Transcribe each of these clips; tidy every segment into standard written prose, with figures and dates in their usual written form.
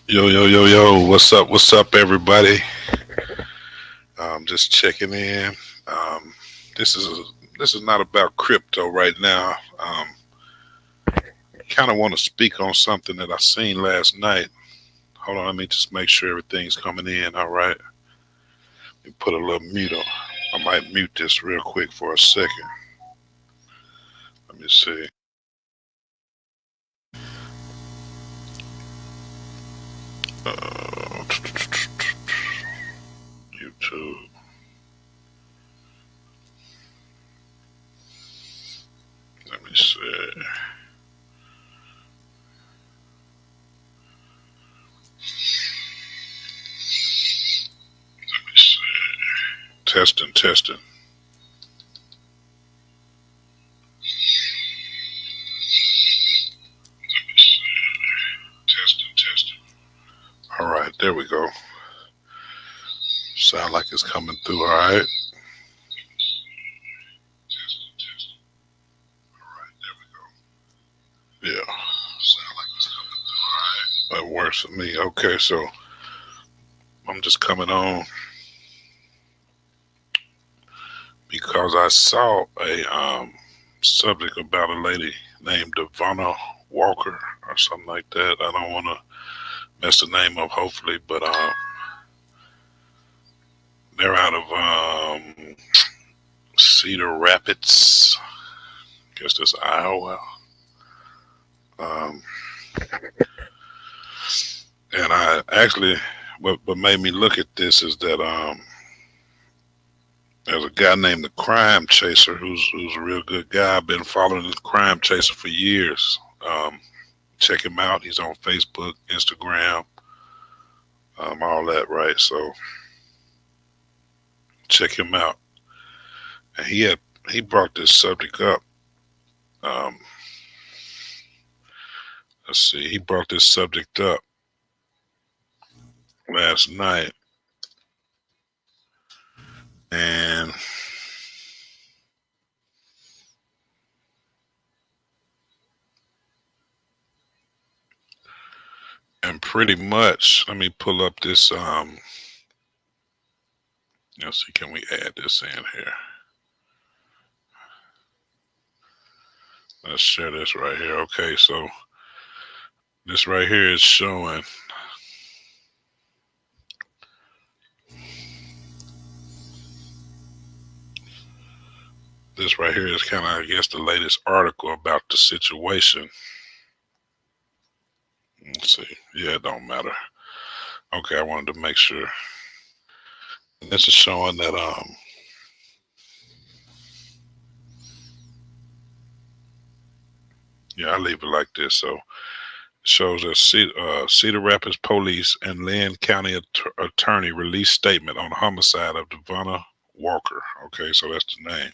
Yo, yo, yo, yo, what's up, everybody? Just checking in. Um, this is this is not about crypto right now. Kind of want to speak on something that I seen last night. Hold on, let me just make sure everything's coming in. All right, let me put a little mute on. I might mute this real quick for a second. Let me see. Uh, YouTube. Let me see. Let me see. Testing, testing. Testing, testing. All right, there we go. Sound like it's coming through. All right. Yeah. Sound like it's coming through. All right. That works for me. Okay, so I'm just coming on because I saw a subject about a lady named Devonna Walker or something like that. I don't want to mess the name up, hopefully, but they're out of Cedar Rapids. Guess that's Iowa. Um, and I actually, what made me look at this is that there's a guy named the Crime Chaser who's a real good guy. I've been following this Crime Chaser for years. Check him out. He's on Facebook, Instagram, all that, right? So check him out. And he brought this subject up. Um, let's see, he brought this subject up last night, and pretty much, let me pull up this. Let's see, can we add this in here? Let's share this right here. Okay, so this right here is showing. This right here is kind of, I guess, the latest article about the situation. Let's see. Yeah, it don't matter. Okay, I wanted to make sure. And this is showing that yeah, I leave it like this. So it shows that Cedar Rapids police and Lynn County attorney released statement on homicide of Devonna Walker. Okay, so that's the name.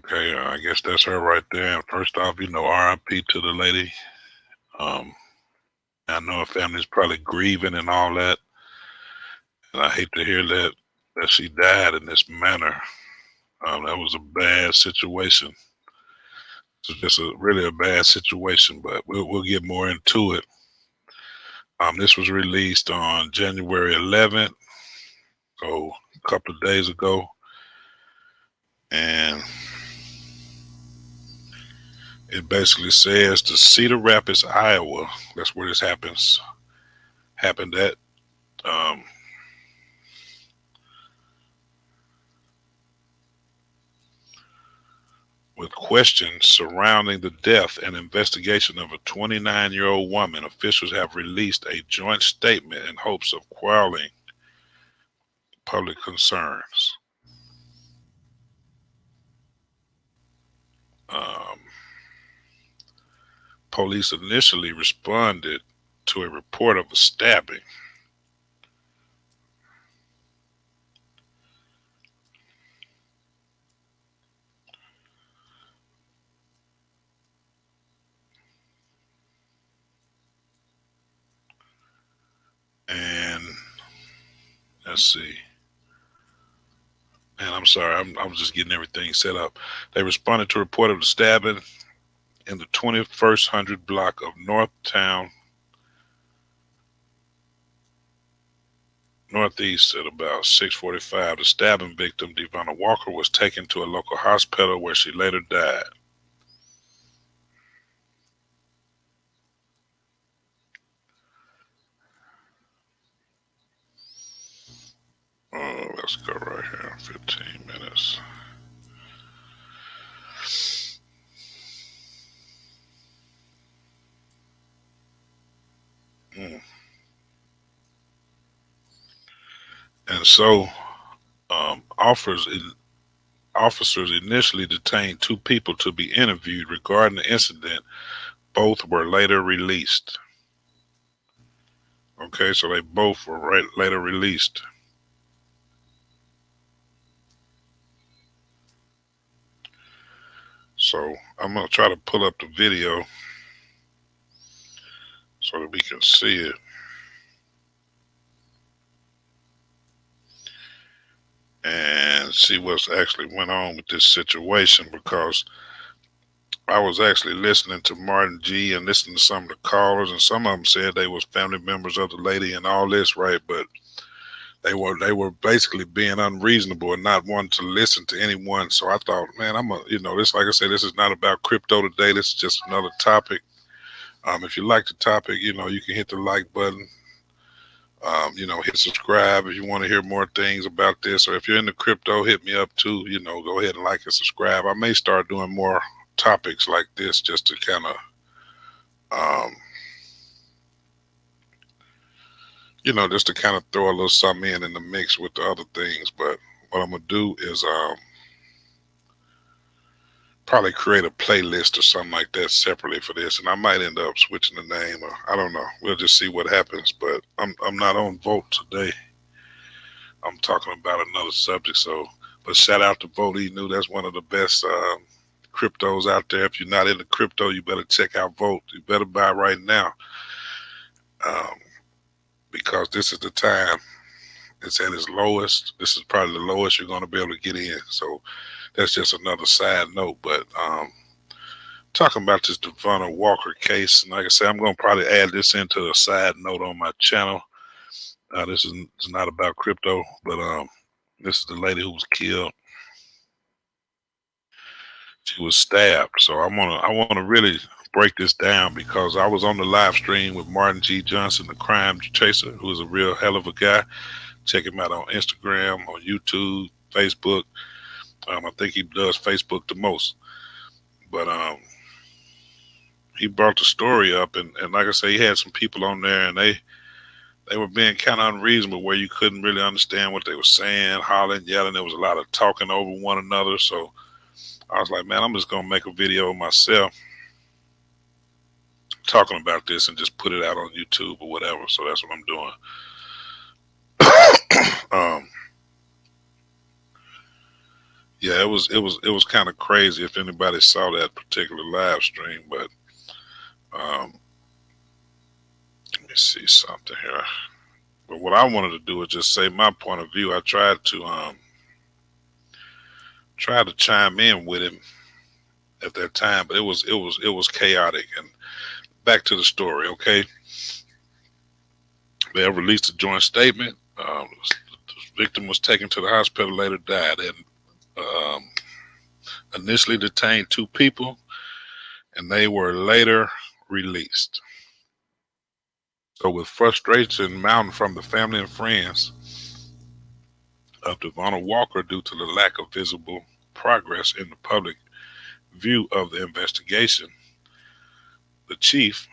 Okay, I guess that's her right there. And first off, R.I.P. to the lady. Um, I know her family's probably grieving and all that, and I hate to hear that she died in this manner. That was a bad situation. It's just really a bad situation, but we'll get more into it. This was released on January 11th, so a couple of days ago, and it basically says the Cedar Rapids, Iowa. That's where this happened at. Um, with questions surrounding the death and investigation of a 29-year-old woman, officials have released a joint statement in hopes of quelling public concerns. Um, Police initially responded to a report of a stabbing. And let's see. And I'm sorry, I was just getting everything set up. They responded to a report of the stabbing in the 2100 block of Northeast at about 6:45. The stabbing victim, Devonna Walker, was taken to a local hospital where she later died. Let's go right here. 15 minutes. Mm. And so, officers initially detained two people to be interviewed regarding the incident. Both were later released. Okay, so they both were later released. So I'm gonna try to pull up the video so that we can see it and see what's actually went on with this situation, because I was actually listening to Martin G and listening to some of the callers, and some of them said they was family members of the lady and all this, right? But they were basically being unreasonable and not wanting to listen to anyone. So I thought, man, this, like I said, this is not about crypto today. This is just another topic. If you like the topic, you can hit the like button. Hit subscribe if you want to hear more things about this. Or if you're into crypto, hit me up too. Go ahead and like and subscribe. I may start doing more topics like this just to kind of, um, just to kind of throw a little something in the mix with the other things. But what I'm gonna do is probably create a playlist or something like that separately for this, and I might end up switching the name, or I don't know. We'll just see what happens. But I'm not on Vote today. I'm talking about another subject. So, but shout out to Vote Knew. That's one of the best cryptos out there. If you're not into crypto, you better check out Vote. You better buy right now, um, because this is the time. It's at its lowest. This is probably the lowest you're going to be able to get in. So that's just another side note. But talking about this Devonna Walker case, and like I said, I'm going to probably add this into a side note on my channel. This is not about crypto, but this is the lady who was killed. She was stabbed. So I wanna really break this down, because I was on the live stream with Martin G. Johnson, the crime chaser, who is a real hell of a guy. Check him out on Instagram, on YouTube, Facebook. I think he does Facebook the most. But he brought the story up, and like I say, he had some people on there, and they were being kind of unreasonable, where you couldn't really understand what they were saying, hollering, yelling. There was a lot of talking over one another. So I was like, man, I'm just gonna make a video myself talking about this and just put it out on YouTube or whatever. So that's what I'm doing. um, yeah, it was kind of crazy if anybody saw that particular live stream. But let me see something here. But what I wanted to do is just say my point of view. I tried to chime in with him at that time, but it was chaotic. And back to the story, okay? They have released a joint statement. The victim was taken to the hospital, later died, and initially detained two people, and they were later released. So, with frustration mounting from the family and friends of Devonna Walker due to the lack of visible progress in the public view of the investigation, the chief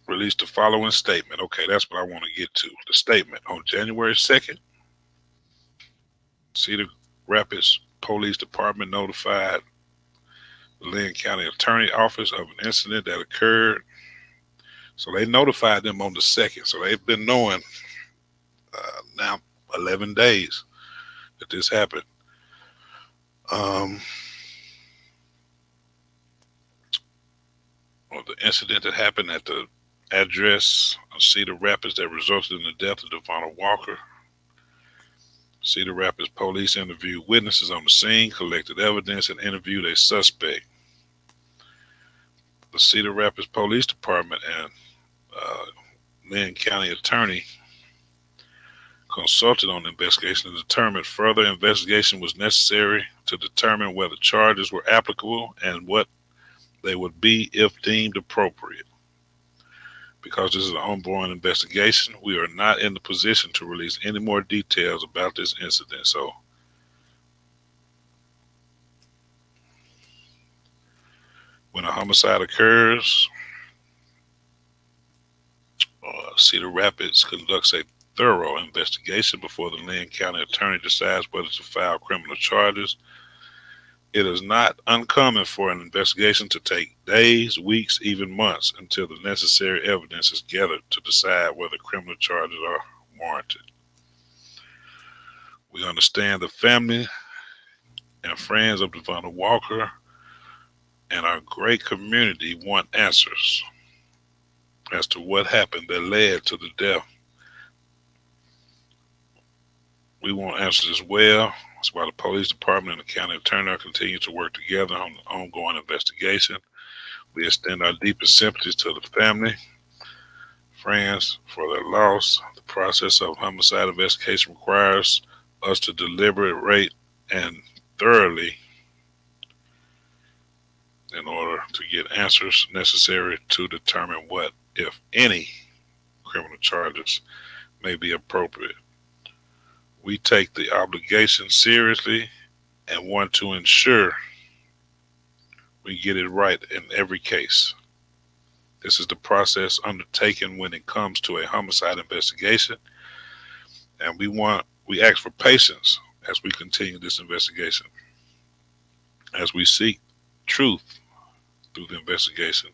released the following statement. Okay, that's what I want to get to. The statement: on January 2nd, Cedar Rapids Police Department notified the Lynn County Attorney Office of an incident that occurred. So they notified them on the 2nd. So they've been knowing now 11 days that this happened. The incident that happened at the address of Cedar Rapids that resulted in the death of Devonna Walker. Cedar Rapids police interviewed witnesses on the scene, collected evidence, and interviewed a suspect. The Cedar Rapids Police Department and uh, Lynn County Attorney consulted on the investigation and determined further investigation was necessary to determine whether charges were applicable and what they would be if deemed appropriate. Because this is an ongoing investigation, we are not in the position to release any more details about this incident. So, when a homicide occurs, Cedar Rapids conducts a thorough investigation before the Lynn County Attorney decides whether to file criminal charges. It is not uncommon for an investigation to take days, weeks, even months until the necessary evidence is gathered to decide whether criminal charges are warranted. We understand the family and friends of Devonna Walker and our great community want answers as to what happened that led to the death. We want answers as well. That's why the police department and the county attorney continue to work together on the ongoing investigation. We extend our deepest sympathies to the family, friends for their loss. The process of homicide investigation requires us to deliberate and thoroughly in order to get answers necessary to determine what, if any, criminal charges may be appropriate. We take the obligation seriously and want to ensure we get it right in every case. This is the process undertaken when it comes to a homicide investigation, and we ask for patience as we continue this investigation. As we seek truth through the investigation,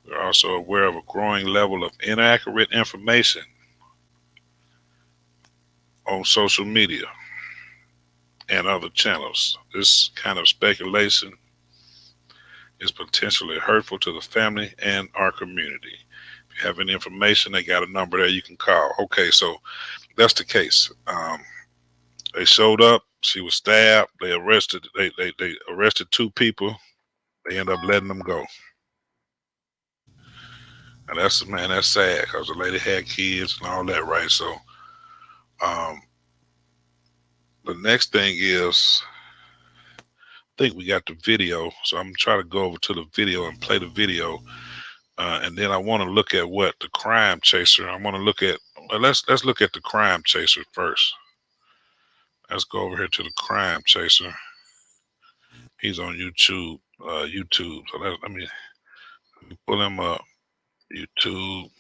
we're also aware of a growing level of inaccurate information on social media and other channels. This kind of speculation is potentially hurtful to the family and our community. If you have any information, they got a number there you can call. Okay, so that's the case. They showed up. She was stabbed. They arrested. They arrested two people. They end up letting them go. And that's sad because the lady had kids and all that, right? So, um, the next thing is, I think we got the video. So I'm trying to go over to the video and play the video, and then I want to look at what the crime chaser. I want to look at. Well, let's look at the crime chaser first. Let's go over here to the crime chaser. He's on YouTube. YouTube. So let me pull him up. YouTube.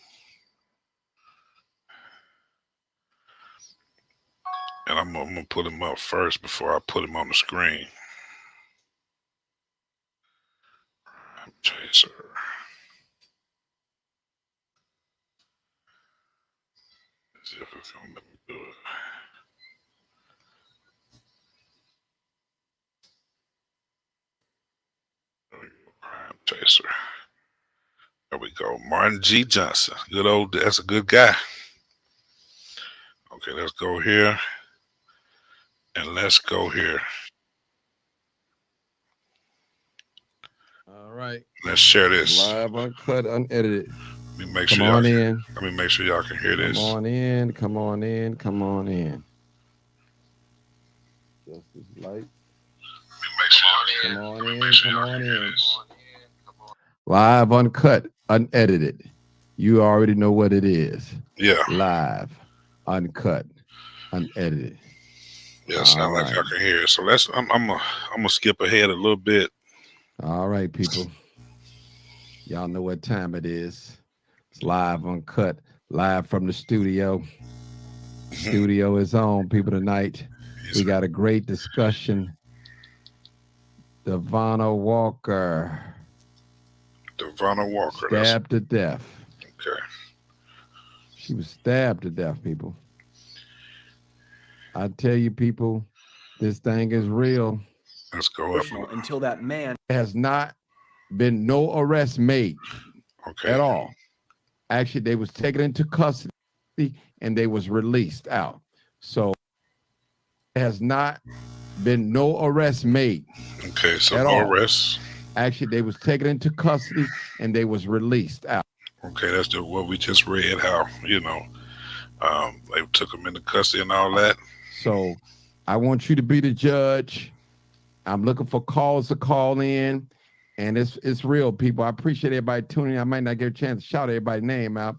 And I'm gonna put him up first before I put him on the screen. Crime chaser. Let's see if it's gonna let me do it. There we go. Crime chaser. There we go. Martin G. Johnson. Good old, that's a good guy. Okay, let's go here. And let's go here. All right. Let's share this. Live, uncut, unedited. Let me make Come sure on y'all in. let me make sure y'all can hear this. Come on in. Come on in. Come on in. Just as light. Come on in. Come on in. Live, uncut, unedited. You already know what it is. Yeah. Live, uncut, unedited. Yeah, sound like y'all can hear it. So I'm gonna skip ahead a little bit. All right, people. Y'all know what time it is. It's live, uncut, live from the studio. Studio is on, people, tonight. We got a great discussion. Devonna Walker. Stabbed to death. Okay. She was stabbed to death, people. I tell you, people, this thing is real. Let's go up. Until that man. There has not been no arrest made at all. Actually, they was taken into custody and they was released out. So has not been no arrest made Okay, so at no all. arrests. Actually, they was taken into custody and they was released out. Okay, that's what we just read. How they took him into custody and all that. So I want you to be the judge. I'm looking for calls to call in. And it's real, people. I appreciate everybody tuning in. I might not get a chance to shout everybody's name out.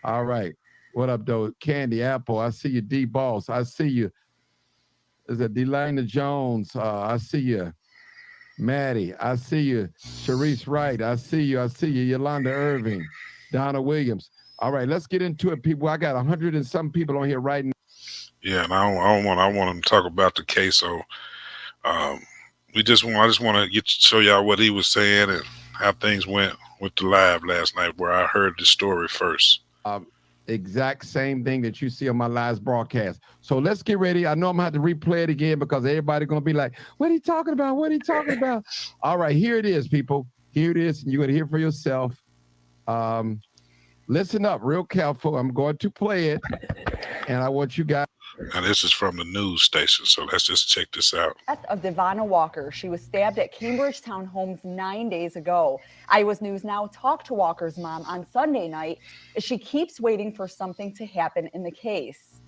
All right. What up, though? Candy Apple. I see you, D Boss. I see you. Is it Delana Jones? I see you. Maddie. I see you. Sharice Wright. I see you. I see you. Yolanda Irving. Donna Williams. All right, let's get into it, people. I got 100 and some people on here right now. Yeah, and I want him to talk about the case. So um, I just want to show y'all what he was saying and how things went with the live last night, where I heard the story first. Exact same thing that you see on my last broadcast. So let's get ready. I know I'm gonna have to replay it again because everybody's gonna be like, "What are you talking about? What are you talking about?" All right, here it is, people. Here it is, and you're gonna hear for yourself. Listen up, real careful. I'm going to play it, and I want you guys. And this is from the news station, so let's just check this out. Death of Devonna Walker. She was stabbed at Cambridge Townhomes 9 days ago. Iowa's News Now talked to Walker's mom on Sunday night as she keeps waiting for something to happen in the case.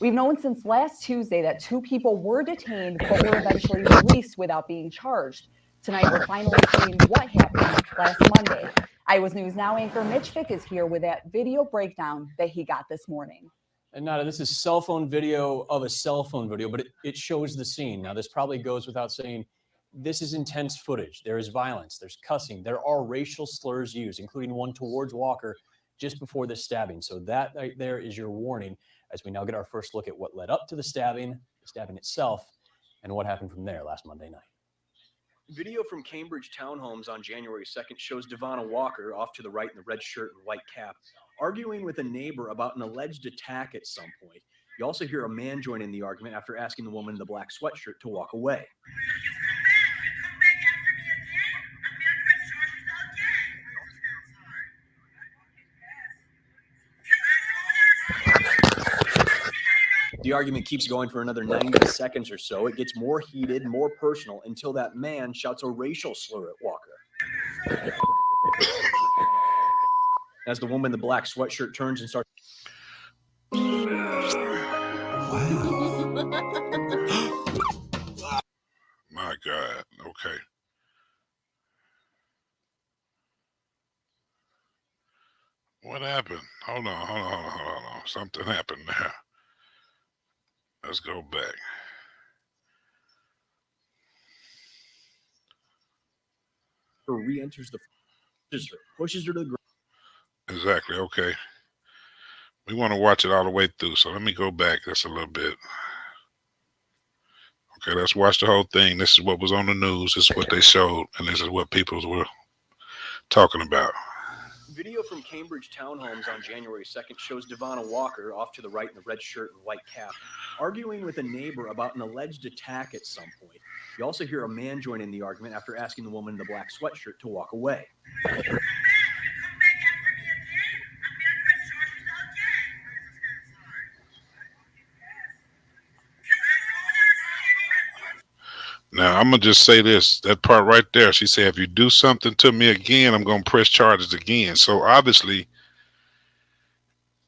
We've known since last Tuesday that 2 people were detained but were eventually released without being charged. Tonight, we're finally seeing what happened last Monday. Iowa's News Now anchor Mitch Fick is here with that video breakdown that he got this morning. And Nada, this is cell phone video of a cell phone video, but it shows the scene. Now, this probably goes without saying. This is intense footage. There is violence. There's cussing. There are racial slurs used, including one towards Walker just before the stabbing. So that right there is your warning as we now get our first look at what led up to the stabbing itself, and what happened from there last Monday night. Video from Cambridge Townhomes on January 2nd shows Devonna Walker, off to the right in the red shirt and white cap, arguing with a neighbor about an alleged attack at some point. You also hear a man join in the argument after asking the woman in the black sweatshirt to walk away. The argument keeps going for another 90 seconds or so. It gets more heated, more personal, until that man shouts a racial slur at Walker. As the woman in the black sweatshirt turns and starts... My God. Okay. What happened? Hold on. Something happened there. Let's go back. Her re-enters the... pushes her to the ground. Exactly. Okay. We want to watch it all the way through, so let me go back just a little bit. Okay, let's watch the whole thing. This is what was on the news. This is what they showed, and this is what people were talking about. Video from Cambridge Townhomes on January 2nd shows Devonna Walker, off to the right in the red shirt and white cap, arguing with a neighbor about an alleged attack at some point. You also hear a man join in the argument after asking the woman in the black sweatshirt to walk away. Now, I'm going to just say this, that part right there, she said, if you do something to me again, I'm going to press charges again. So obviously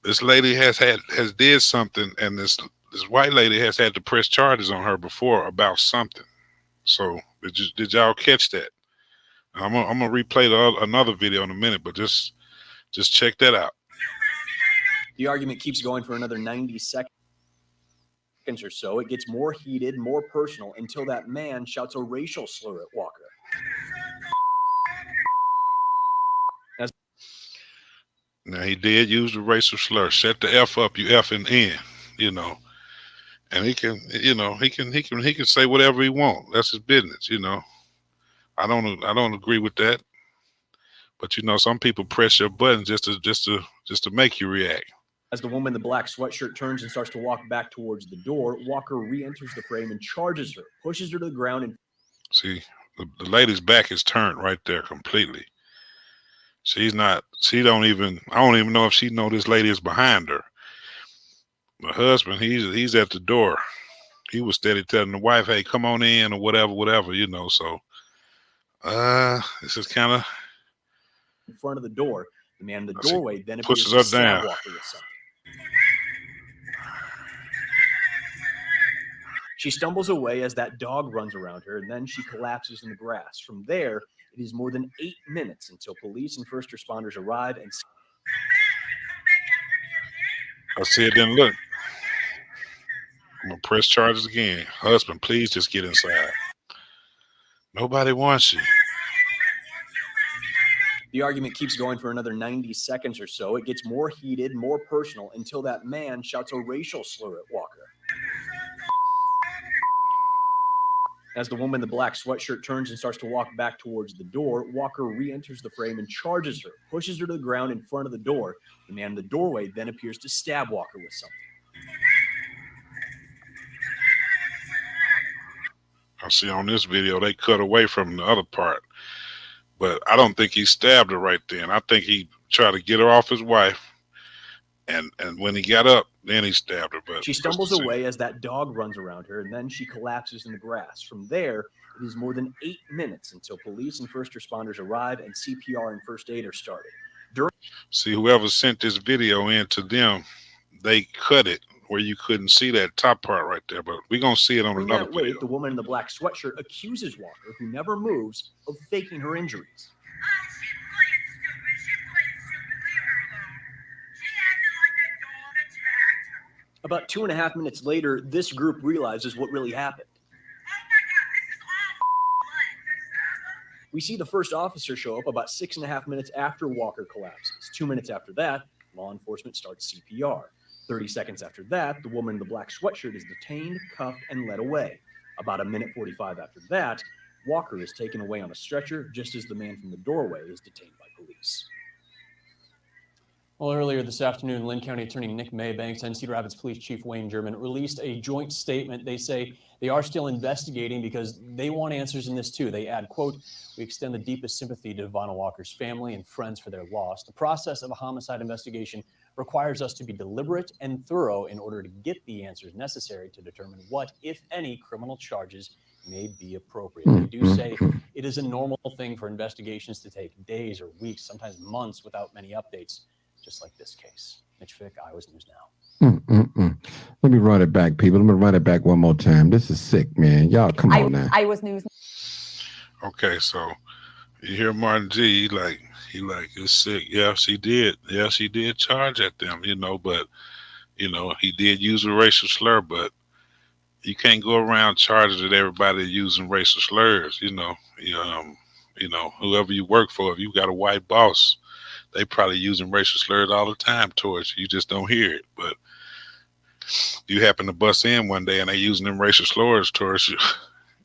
this lady has did something, and this white lady has had to press charges on her before about something. So did y'all catch that? I'm gonna replay another video in a minute, but just check that out. The argument keeps going for another 90 seconds or so. It gets more heated, more personal, until that man shouts a racial slur at Walker. Now, he did use the racial slur. Shut the F up, you effing N, And he can say whatever he wants. That's his business, I don't agree with that. But some people press your buttons just to make you react. As the woman in the black sweatshirt turns and starts to walk back towards the door, Walker re-enters the frame and charges her, pushes her to the ground, and see, the lady's back is turned right there completely. I don't even know if she know this lady is behind her. The husband, he's at the door. he was steady telling the wife, "Hey, come on in," or whatever, you know. So, this is kind of in front of the door. The man in the see, doorway then appears pushes to her stab down. Walker with something. She stumbles away as that dog runs around her, and then she collapses in the grass. From there, it is more than 8 minutes until police and first responders arrive and I said, then look, I'm gonna press charges again. Husband, please just get inside. Nobody wants you. the argument keeps going for another 90 seconds or so. It gets more heated, more personal, until that man shouts a racial slur at Walker. As the woman in the black sweatshirt turns and starts to walk back towards the door, Walker re-enters the frame and charges her, pushes her to the ground in front of the door. The man in the doorway then appears to stab Walker with something. I see on this video they cut away from the other part, but I don't think he stabbed her right then. I think he tried to get her off his wife, and when he got up, then he stabbed her. But she stumbles away as that dog runs around her, and then she collapses in the grass. From there, it is more than 8 minutes until police and first responders arrive and CPR and first aid are started. See, whoever sent this video in to them, they cut it where you couldn't see that top part right there, but we're going to see it on During another that wait, video. the woman in the black sweatshirt accuses Walker, who never moves, of faking her injuries. About 2.5 minutes later, this group realizes what really happened. We see the first officer show up about 6.5 minutes after Walker collapses. 2 minutes after that, law enforcement starts CPR. 30 seconds after that, the woman in the black sweatshirt is detained, cuffed, and led away. About 1:45 after that, Walker is taken away on a stretcher, just as the man from the doorway is detained by police. Well, earlier this afternoon, Lynn County Attorney Nick Maybanks and Cedar Rapids Police Chief Wayne German released a joint statement. They say they are still investigating because they want answers in this too. They add, quote, "We extend the deepest sympathy to Devonna Walker's family and friends for their loss. The process of a homicide investigation requires us to be deliberate and thorough in order to get the answers necessary to determine what, if any, criminal charges may be appropriate." They do say it is a normal thing for investigations to take days or weeks, sometimes months, without many updates, just like this case. Mitch Fick, Iowa's News Now. Let me run it back, people. Let me run it back one more time. This is sick, man. Y'all, come on now. Iowa's News. Okay, so you hear Martin G. He like it's sick. Yeah, she did. Yeah, she did charge at them. You know, but you know he did use a racial slur. But you can't go around charging that everybody using racial slurs. You know, whoever you work for, if you got a white boss, they probably using racial slurs all the time towards you. You just don't hear it. But you happen to bust in one day and they using them racial slurs towards you.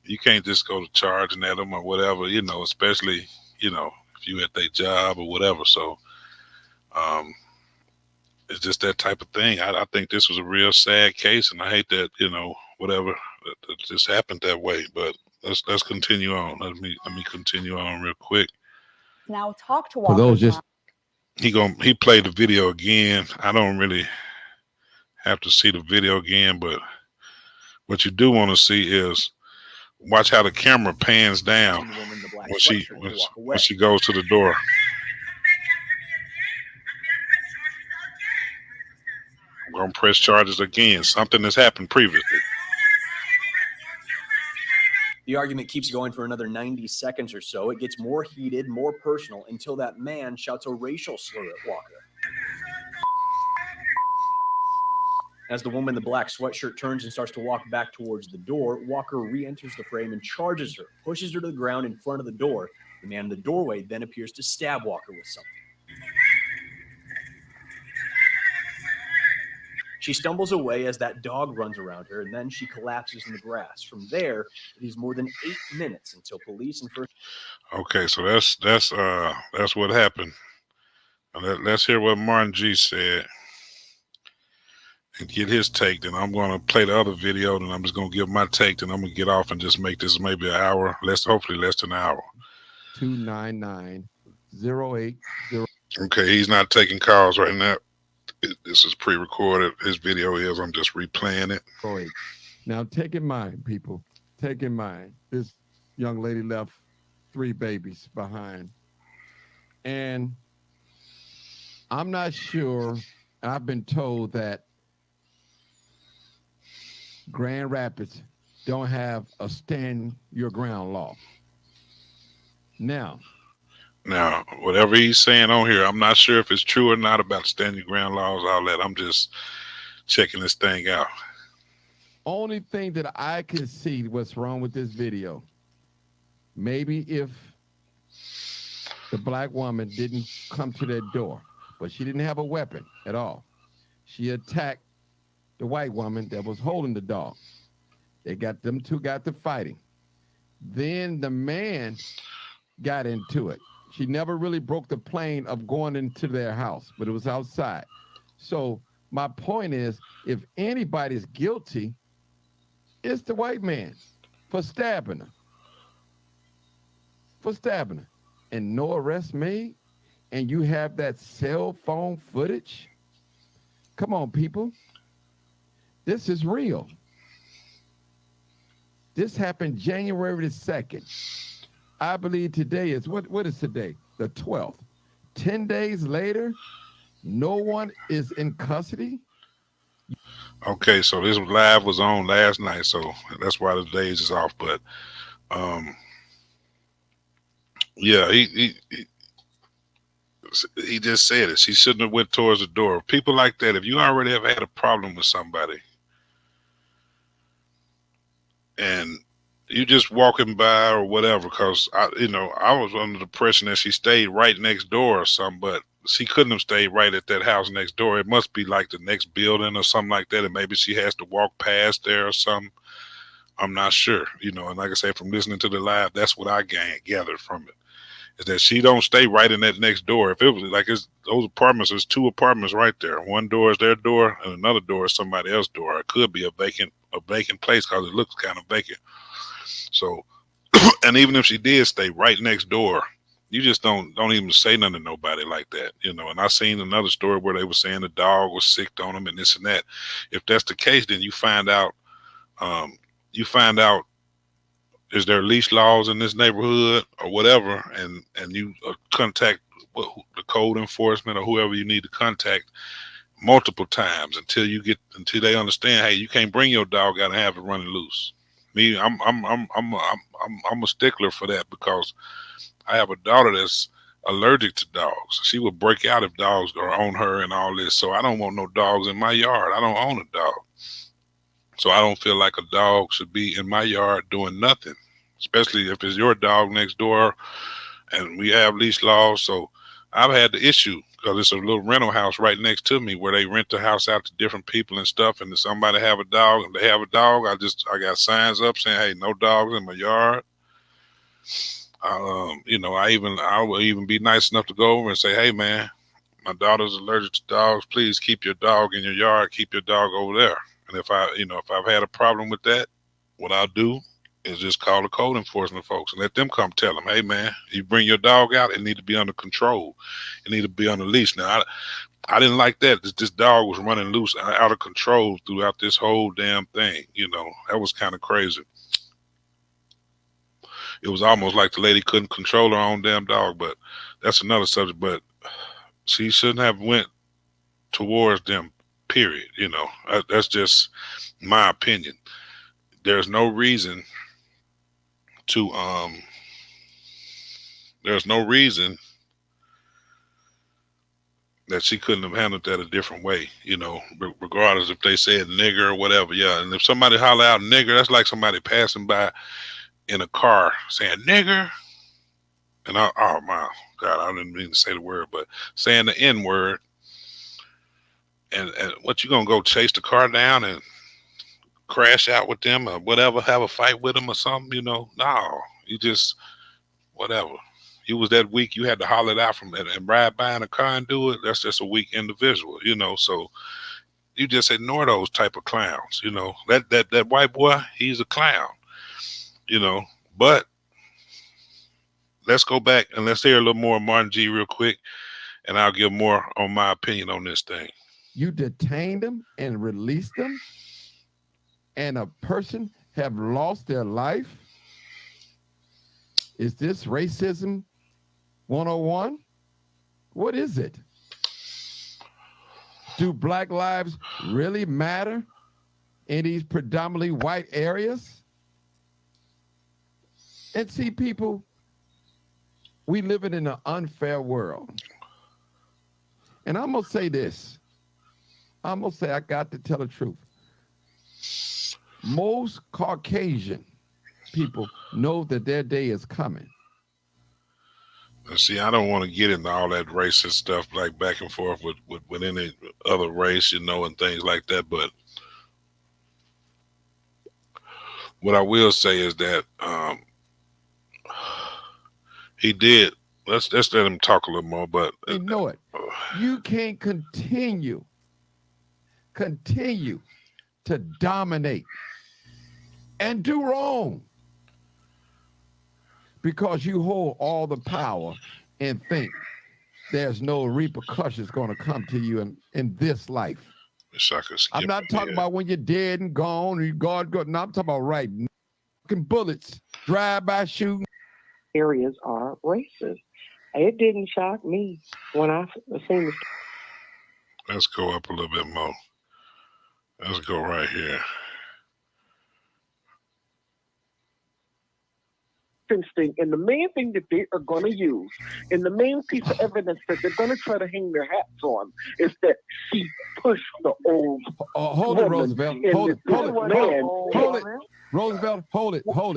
You can't just go to charging at them or whatever, you know, especially, you know, if you at their job or whatever. So it's just that type of thing. I think this was a real sad case, and I hate that, you know, whatever, that just happened that way. But let's continue on. Let me continue on real quick. Now talk to For those Walker's just mom. He played the video again. I don't really have to see the video again, but what you do want to see is watch how the camera pans down when she goes to the door. I'm gonna press charges again. Something has happened previously. The argument keeps going for another 90 seconds or so. It gets more heated, more personal, until that man shouts a racial slur at Walker. As the woman in the black sweatshirt turns and starts to walk back towards the door, Walker re-enters the frame and charges her, pushes her to the ground in front of the door. The man in the doorway then appears to stab Walker with something. She stumbles away as that dog runs around her, and then she collapses in the grass. From there, it is more than 8 minutes until police and first. Okay, so that's what happened. Let's hear what Martin G said and get his take. Then I'm going to play the other video, then I'm just going to give my take, then I'm going to get off and just make this maybe an hour, hopefully less than an hour. 299-080. Okay, he's not taking calls right now. This is pre-recorded. His video is. I'm just replaying it. Now, take in mind, people, take in mind, this young lady left 3 babies behind. And I'm not sure, I've been told that Grand Rapids don't have a stand your ground law. Now, Now, whatever he's saying on here, I'm not sure if it's true or not about standing ground laws, all that. I'm just checking this thing out. only thing that I can see what's wrong with this video, maybe if the black woman didn't come to their door, but she didn't have a weapon at all. She attacked the white woman that was holding the dog. Them two got to fighting. Then the man got into it. She never really broke the plane of going into their house, but it was outside. So my point is, if anybody's guilty, it's the white man for stabbing her. For stabbing her. And no arrest made. And you have that cell phone footage. Come on, people. This is real. This happened January the 2nd. I believe today is, what is today? The 12th. 10 days later, no one is in custody. Okay, so this live was on last night, so that's why the days is off. But yeah, he just said it. She shouldn't have went towards the door. People like that, if you already have had a problem with somebody and you just walking by or whatever, because I was under the impression that she stayed right next door or something, but she couldn't have stayed right at that house next door. It must be like the next building or something like that, and maybe she has to walk past there or something. I'm not sure, and like I say, from listening to the live, that's what I gathered from it, is that she don't stay right in that next door. If it was like those apartments, there's 2 apartments right there. One door is their door, and another door is somebody else's door. It could be a vacant place because it looks kind of vacant. So, and even if she did stay right next door, you just don't even say nothing to nobody like that, And I seen another story where they were saying the dog was sick on them and this and that. If that's the case, then you find out, is there leash laws in this neighborhood or whatever, and you contact the code enforcement or whoever you need to contact multiple times until they understand, hey, you can't bring your dog out and have it running loose. Me, I'm a stickler for that, because I have a daughter that's allergic to dogs. She would break out if dogs are on her and all this. So I don't want no dogs in my yard. I don't own a dog. So I don't feel like a dog should be in my yard doing nothing, especially if it's your dog next door and we have leash laws. So I've had the issue because it's a little rental house right next to me where they rent the house out to different people and stuff. And if somebody have a dog and they have a dog, I got signs up saying, hey, no dogs in my yard. I will even be nice enough to go over and say, hey, man, my daughter's allergic to dogs. Please keep your dog in your yard. Keep your dog over there. And if I've had a problem with that, what I'll do is just call the code enforcement folks and let them come tell them, hey, man, you bring your dog out, it need to be under control. It need to be on the leash. Now, I didn't like that. This dog was running loose, out of control throughout this whole damn thing. That was kind of crazy. It was almost like the lady couldn't control her own damn dog, but that's another subject. But she shouldn't have went towards them, period. That's just my opinion. There's no reason that she couldn't have handled that a different way, regardless if they said nigger or whatever. Yeah. And if somebody holler out nigger, that's like somebody passing by in a car saying nigger. And oh my God, I didn't mean to say the word, but saying the N word. And what, you gonna go chase the car down and crash out with them or whatever, have a fight with them or something? No, you just whatever. You was that weak, you had to holler it out from it and ride by in a car and do it. That's just a weak individual, So you just ignore those type of clowns, That white boy, he's a clown, But let's go back and let's hear a little more of Martin G real quick, and I'll give more on my opinion on this thing. You detained them and released them, and a person have lost their life? Is this racism 101? What is it? Do black lives really matter in these predominantly white areas? And see, people, we live in an unfair world. And I'm going to say this. I'm going to say I got to tell the truth. Most Caucasian people know that their day is coming. See, I don't want to get into all that racist stuff, like back and forth with any other race, you know, and things like that. But what I will say is that he did. Let's let him talk a little more. But you know it. You can't continue to dominate and do wrong because you hold all the power and think there's no repercussions going to come to you in this life. I'm not talking about when you're dead and gone, or God. No, I'm talking about right now. Bullets, drive-by shooting. Areas are racist. It didn't shock me when I seen this. Let's go up a little bit more. Let's go right here. Thing, and the main thing that they are going to use, and the main piece of evidence that they're going to try to hang their hats on, is that she pushed the old. Hold it, Roosevelt. Hold it. Roosevelt, hold it, Roosevelt.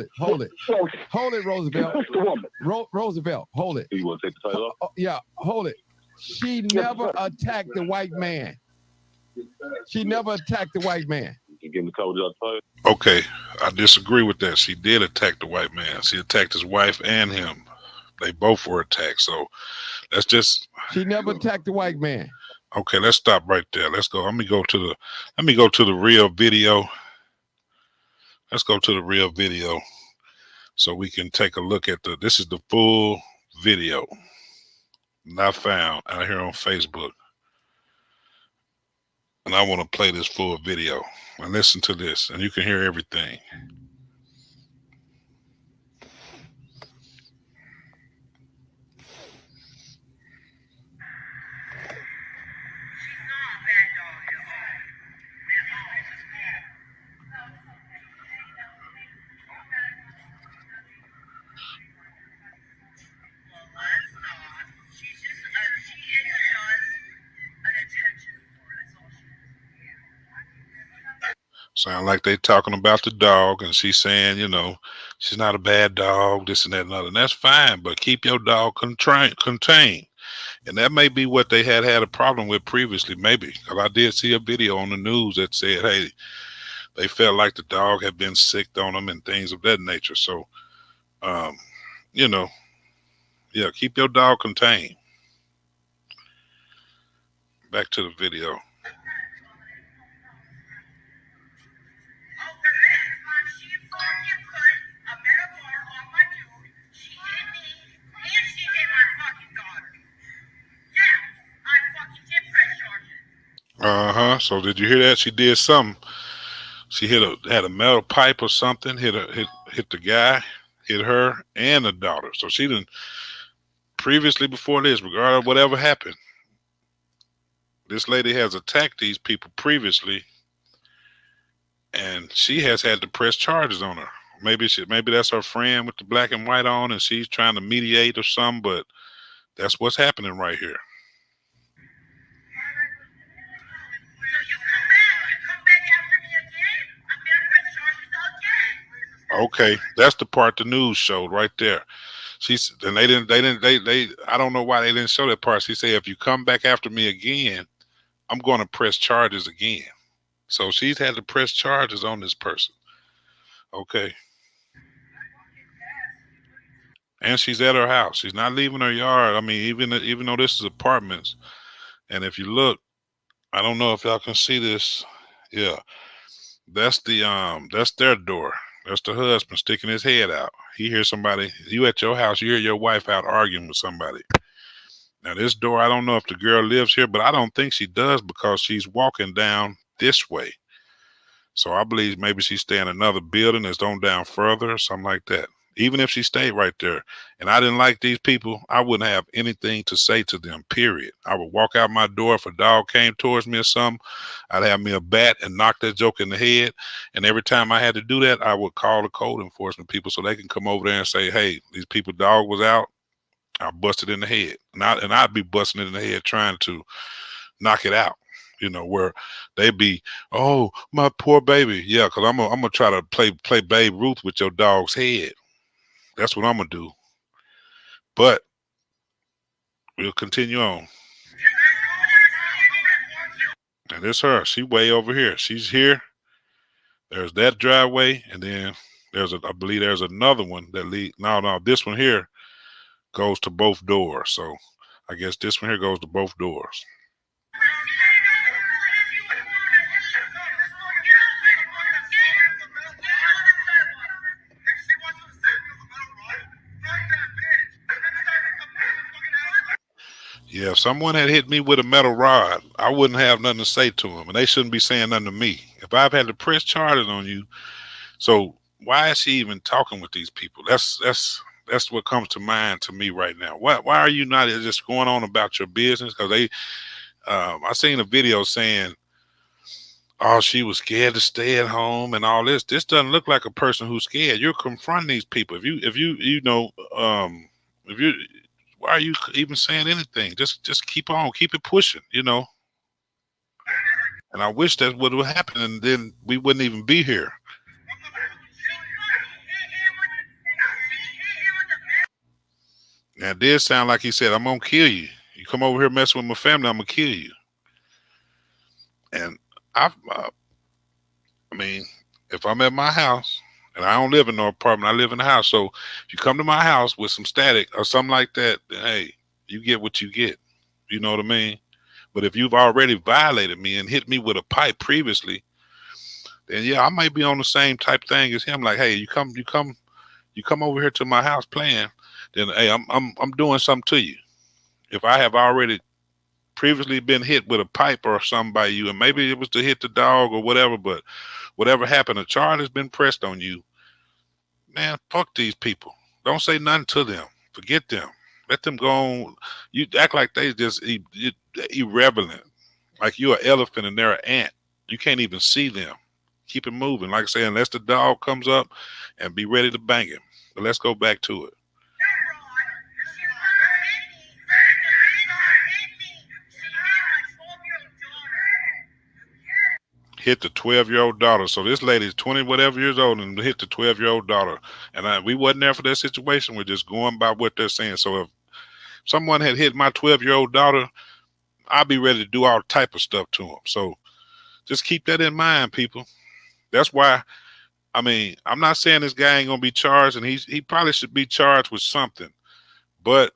Roosevelt, hold it. You want to take the title off? Yeah, hold it. She never attacked the white man. She never attacked the white man. You getting the coverage out title? Okay, I disagree with that. She did attack the white man. She attacked his wife and him. They both were attacked. So let's just. She never attacked the white man. Okay, let's stop right there. Let's go. Let me go to the real video. Let's go to the real video so we can take a look at this is the full video that I found out here on Facebook. And I want to play this full video and listen to this, and you can hear everything. Sound like they talking about the dog, and she's saying, you know, she's not a bad dog, this and that and other. And that's fine, but keep your dog contained. And that may be what they had a problem with previously, maybe. Because I did see a video on the news that said, hey, they felt like the dog had been sick on them and things of that nature. So, you know, yeah, keep your dog contained. Back to the video. So did you hear that? She did something. She had a metal pipe or something, hit the guy, hit her and the daughter. So she didn't previously before this, regardless of whatever happened. This lady has attacked these people previously, and she has had to press charges on her. Maybe that's her friend with the black and white on, and she's trying to mediate or something, but that's what's happening right here. Okay, that's the part the news showed right there. I don't know why they didn't show that part. She said, if you come back after me again, I'm going to press charges again. So she's had to press charges on this person. Okay. And she's at her house. She's not leaving her yard. I mean, even though this is apartments, and if you look, I don't know if y'all can see this. Yeah, that's their door. That's the husband sticking his head out. He hears somebody. You at your house, you hear your wife out arguing with somebody. Now this door, I don't know if the girl lives here, but I don't think she does because she's walking down this way. So I believe maybe she stay in another building that's on down further or something like that. Even if she stayed right there and I didn't like these people, I wouldn't have anything to say to them, period. I would walk out my door if a dog came towards me or something. I'd have me a bat and knock that joke in the head. And every time I had to do that, I would call the code enforcement people so they can come over there and say, hey, these people dog was out. I busted in the head. And I'd be busting it in the head trying to knock it out. Where they be, oh, my poor baby. Yeah, because I'm gonna try to play Babe Ruth with your dog's head. That's what I'm gonna do. But we'll continue on. And it's her. She way over here. She's here. There's that driveway, and then I believe there's another one that lead. No, this one here goes to both doors. So I guess this one here goes to both doors. Yeah, if someone had hit me with a metal rod, I wouldn't have nothing to say to them, and they shouldn't be saying nothing to me. If I've had to press charges on you, so why is she even talking with these people? That's what comes to mind to me right now. Why are you not just going on about your business? Because I seen a video saying, oh, she was scared to stay at home and all this. This doesn't look like a person who's scared. You're confronting these people. If you why are you even saying anything? Just keep on, keep it pushing, And I wish that would have happened, and then we wouldn't even be here. Now it did sound like he said, "I'm gonna kill you. You come over here messing with my family, I'm gonna kill you." And I mean, if I'm at my house and I don't live in no apartment, I live in the house. So if you come to my house with some static or something like that, then hey, you get what you get. You know what I mean? But if you've already violated me and hit me with a pipe previously, then yeah, I might be on the same type thing as him. Like, hey, you come over here to my house playing, then hey, I'm doing something to you. If I have already previously been hit with a pipe or something by you, and maybe it was to hit the dog or whatever, but whatever happened, a charge has been pressed on you. Man, fuck these people. Don't say nothing to them. Forget them. Let them go on. You act like they just irrelevant. Like you're an elephant and they're an ant. You can't even see them. Keep it moving. Like I say, unless the dog comes up and be ready to bang him. But let's go back to it. Hit the 12-year-old daughter. So this lady's 20 whatever years old and hit the 12-year-old daughter. And we wasn't there for that situation. We're just going by what they're saying. So if someone had hit my 12-year-old daughter, I'd be ready to do all type of stuff to them. So just keep that in mind, people. That's why, I mean, I'm not saying this guy ain't gonna be charged, and he probably should be charged with something, but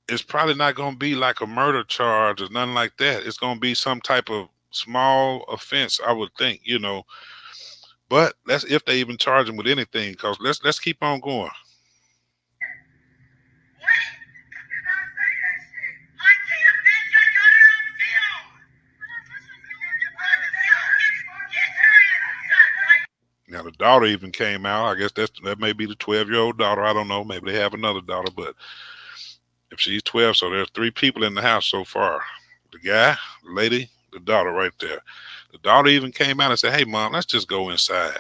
it's probably not gonna be like a murder charge or nothing like that. It's gonna be some type of small offense, I would think, But that's if they even charge him with anything, because let's keep on going. Now the daughter even came out. I guess that may be the 12-year-old daughter. I don't know. Maybe they have another daughter, but if she's 12, so there's 3 people in the house so far. The guy, the lady, the daughter right there. The daughter even came out and said, hey, Mom, let's just go inside,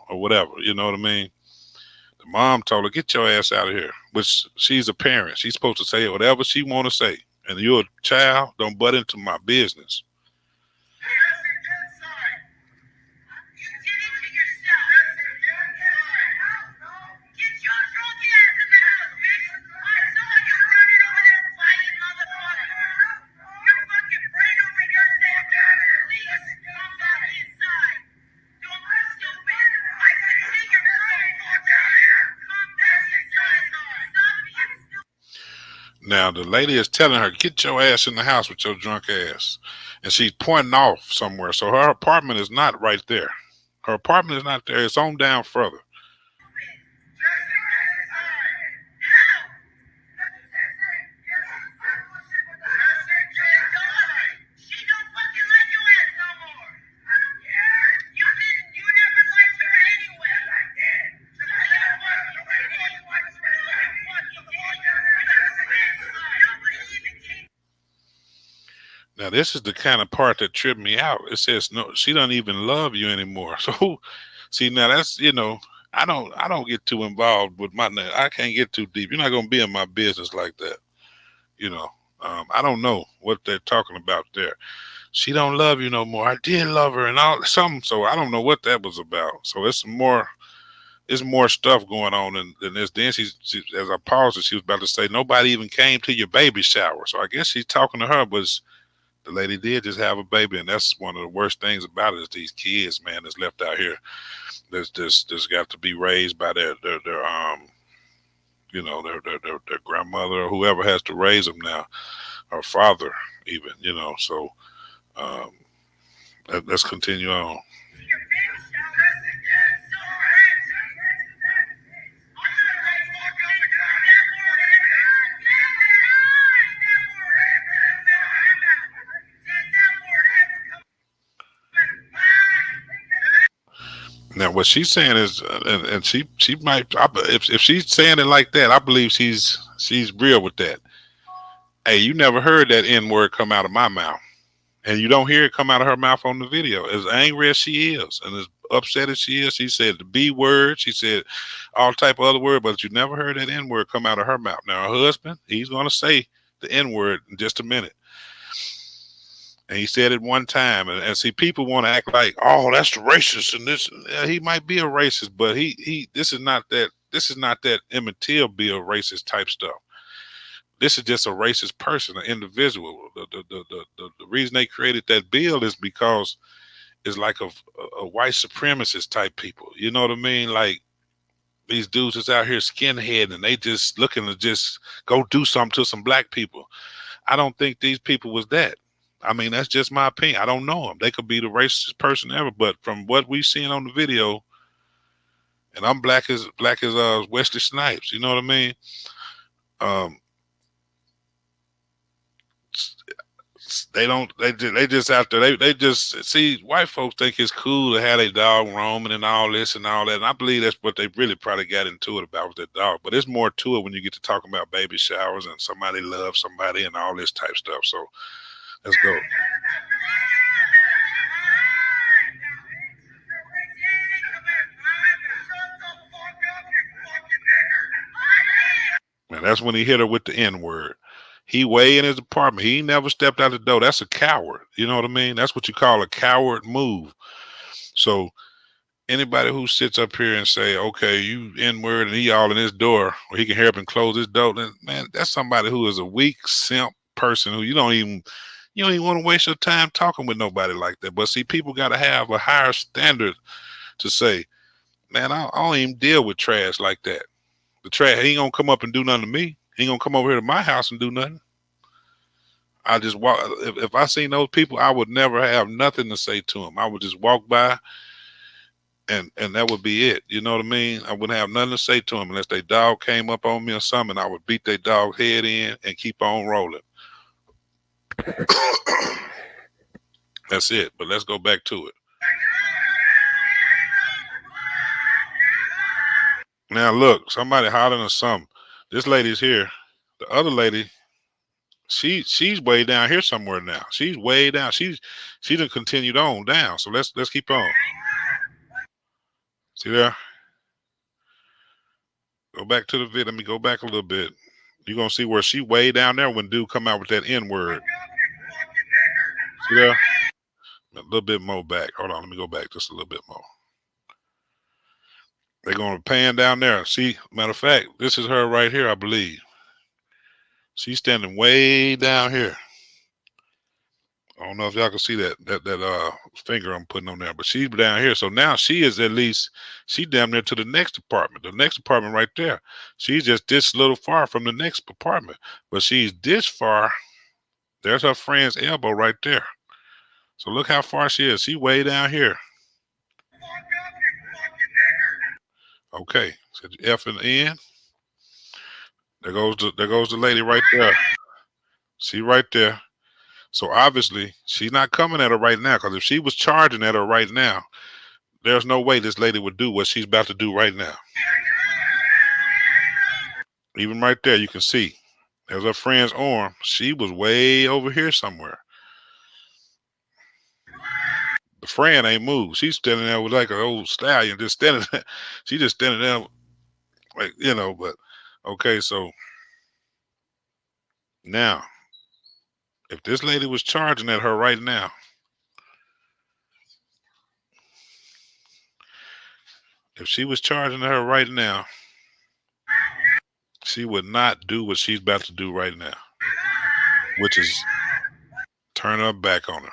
or whatever. You know what I mean? The mom told her, get your ass out of here, which she's a parent. She's supposed to say whatever she want to say. And you're a child, don't butt into my business. Now, the lady is telling her, get your ass in the house with your drunk ass. And she's pointing off somewhere. So her apartment is not right there. Her apartment is not there. It's on down further. Now this is the kind of part that tripped me out. It says no, she doesn't even love you anymore. So, see, now that's I don't get too involved with I can't get too deep. You're not gonna be in my business like that. You know, I don't know what they're talking about there. She don't love you no more. I did love her and all something. So I don't know what that was about. So it's more stuff going on than this. Then she as I paused, she was about to say nobody even came to your baby shower. So I guess she's talking to her, but the lady did just have a baby, and that's one of the worst things about it is these kids, man, that's left out here. That's got to be raised by their their grandmother or whoever has to raise them now, or father even, So um, let's continue on. Now, what she's saying is, and she might, if she's saying it like that, I believe she's real with that. Hey, you never heard that N word come out of my mouth, and you don't hear it come out of her mouth on the video. As angry as she is, and as upset as she is, she said the B word, she said all type of other word, but you never heard that N word come out of her mouth. Now, her husband, he's going to say the N word in just a minute. And he said it one time, and see, people want to act like, oh, that's the racist, and this. Yeah, he might be a racist, but he this is not that. This is not that Emmett Till be a racist type stuff. This is just a racist person, an individual. The reason they created that bill is because it's like a white supremacist type people. You know what I mean? Like these dudes is out here skinhead, and they just looking to just go do something to some black people. I don't think these people was that. I mean, that's just my opinion. I don't know them. They could be the racist person ever, but from what we seen on the video, and I'm black as Wesley Snipes. You know what I mean? Um, they don't. They just out there. They just see white folks think it's cool to have their dog roaming and all this and all that. And I believe that's what they really probably got into it about with their dog. But there's more to it when you get to talking about baby showers and somebody loves somebody and all this type stuff. So let's go. And that's when he hit her with the N word. He way in his apartment. He never stepped out the door. That's a coward. You know what I mean? That's what you call a coward move. So anybody who sits up here and say, okay, you N word and he all in his door, or he can hear up and close his door, then man, that's somebody who is a weak simp person who you don't even want to waste your time talking with nobody like that. But see, people got to have a higher standard to say, man, I don't even deal with trash like that. The trash, he ain't gonna come up and do nothing to me. He ain't gonna come over here to my house and do nothing. I just walk. If I seen those people, I would never have nothing to say to them. I would just walk by, and that would be it. You know what I mean? I wouldn't have nothing to say to them unless their dog came up on me or something. I would beat their dog's head in and keep on rolling. That's it. But let's go back to it. Now look, somebody hollering or something. This lady's here. The other lady, she's way down here somewhere now. She's way down. She done continued on down. So let's keep on. See there? Go back to the vid. Let me go back a little bit. You're gonna see where she way down there when dude come out with that N word. See there? A little bit more back. Hold on, let me go back just a little bit more. They're gonna pan down there. See, matter of fact, this is her right here, I believe. She's standing way down here. I don't know if y'all can see that finger I'm putting on there, but she's down here. So now she is at least she damn near to the next apartment. The next apartment right there. She's just this little far from the next apartment, but she's this far. There's her friend's elbow right there. So look how far she is. She way down here. Okay, so F and N. There goes the lady right there. See right there. So obviously she's not coming at her right now, because if she was charging at her right now, there's no way this lady would do what she's about to do right now. Even right there, you can see there's her friend's arm. She was way over here somewhere. The friend ain't moved. She's standing there with like an old stallion, just standing there. She just standing there, like, you know. But okay, so now, if this lady was charging at her right now, if she was charging at her right now, she would not do what she's about to do right now, which is turn her back on her.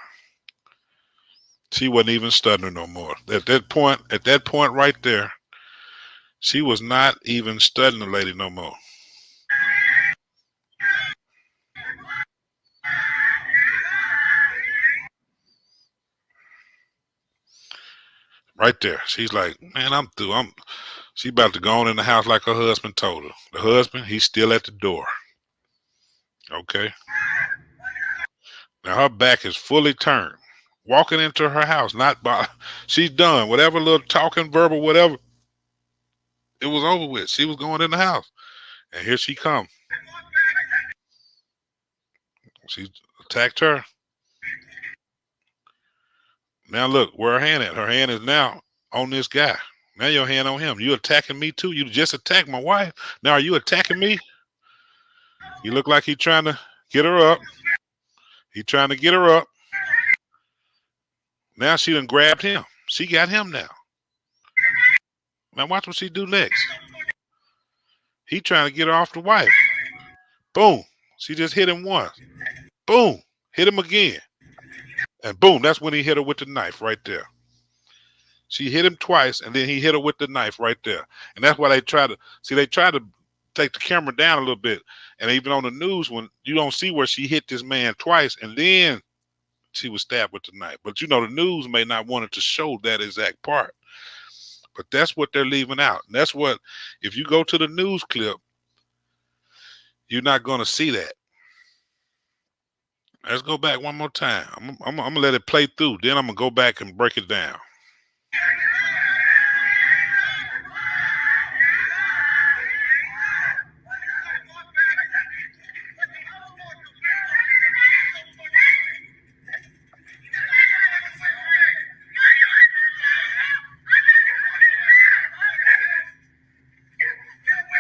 She wasn't even stuttering no more. At that point right there, she was not even studying the lady no more. Right there. She's like, man, I'm through. She about to go on in the house like her husband told her. The husband, he's still at the door. Okay. Now her back is fully turned. Walking into her house, not by she's done. Whatever little talking, verbal, whatever, it was over with. She was going in the house. And here she come. She attacked her. Now look, where her hand at? Her hand is now on this guy. Now your hand on him. You attacking me too? You just attacked my wife. Now are you attacking me? You look like he trying to get her up. He trying to get her up. Now she done grabbed him. She got him now. Now watch what she do next. He trying to get her off the wife. Boom. She just hit him once. Boom. Hit him again. And boom, that's when he hit her with the knife right there. She hit him twice, and then he hit her with the knife right there. And that's why they try to take the camera down a little bit. And even on the news, when you don't see where she hit this man twice, and then she was stabbed with the knife. But you know, the news may not want it to show that exact part. But that's what they're leaving out. And that's what, if you go to the news clip, you're not going to see that. Let's go back one more time. I'm going to let it play through. Then I'm going to go back and break it down.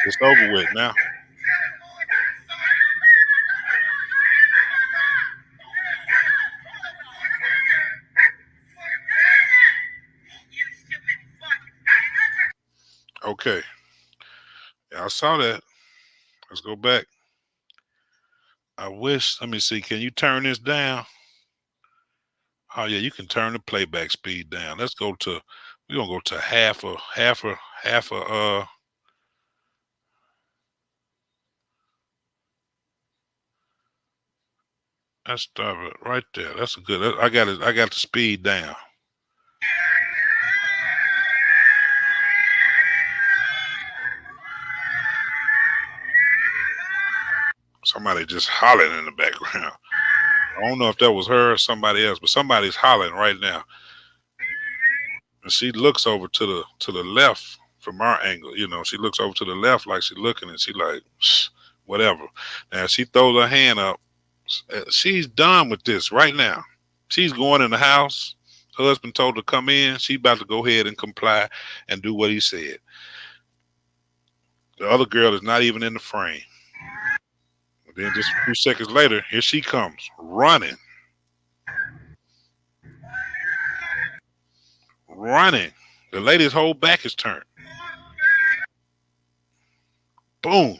It's over with now. Okay. Yeah, I saw that. Let's go back. I wish, let me see, can you turn this down? Oh yeah, you can turn the playback speed down. Let's go to, we're gonna go to half a let's start it right there. That's a good, I got it, I got the speed down. Somebody just hollering in the background. I don't know if that was her or somebody else, but somebody's hollering right now. And she looks over to the left from our angle. You know, she looks over to the left like she's looking, and she like, whatever. Now she throws her hand up. She's done with this right now. She's going in the house. Her husband told her to come in. She about to go ahead and comply and do what he said. The other girl is not even in the frame. Then just a few seconds later, here she comes, running. Running. The lady's whole back is turned. Boom.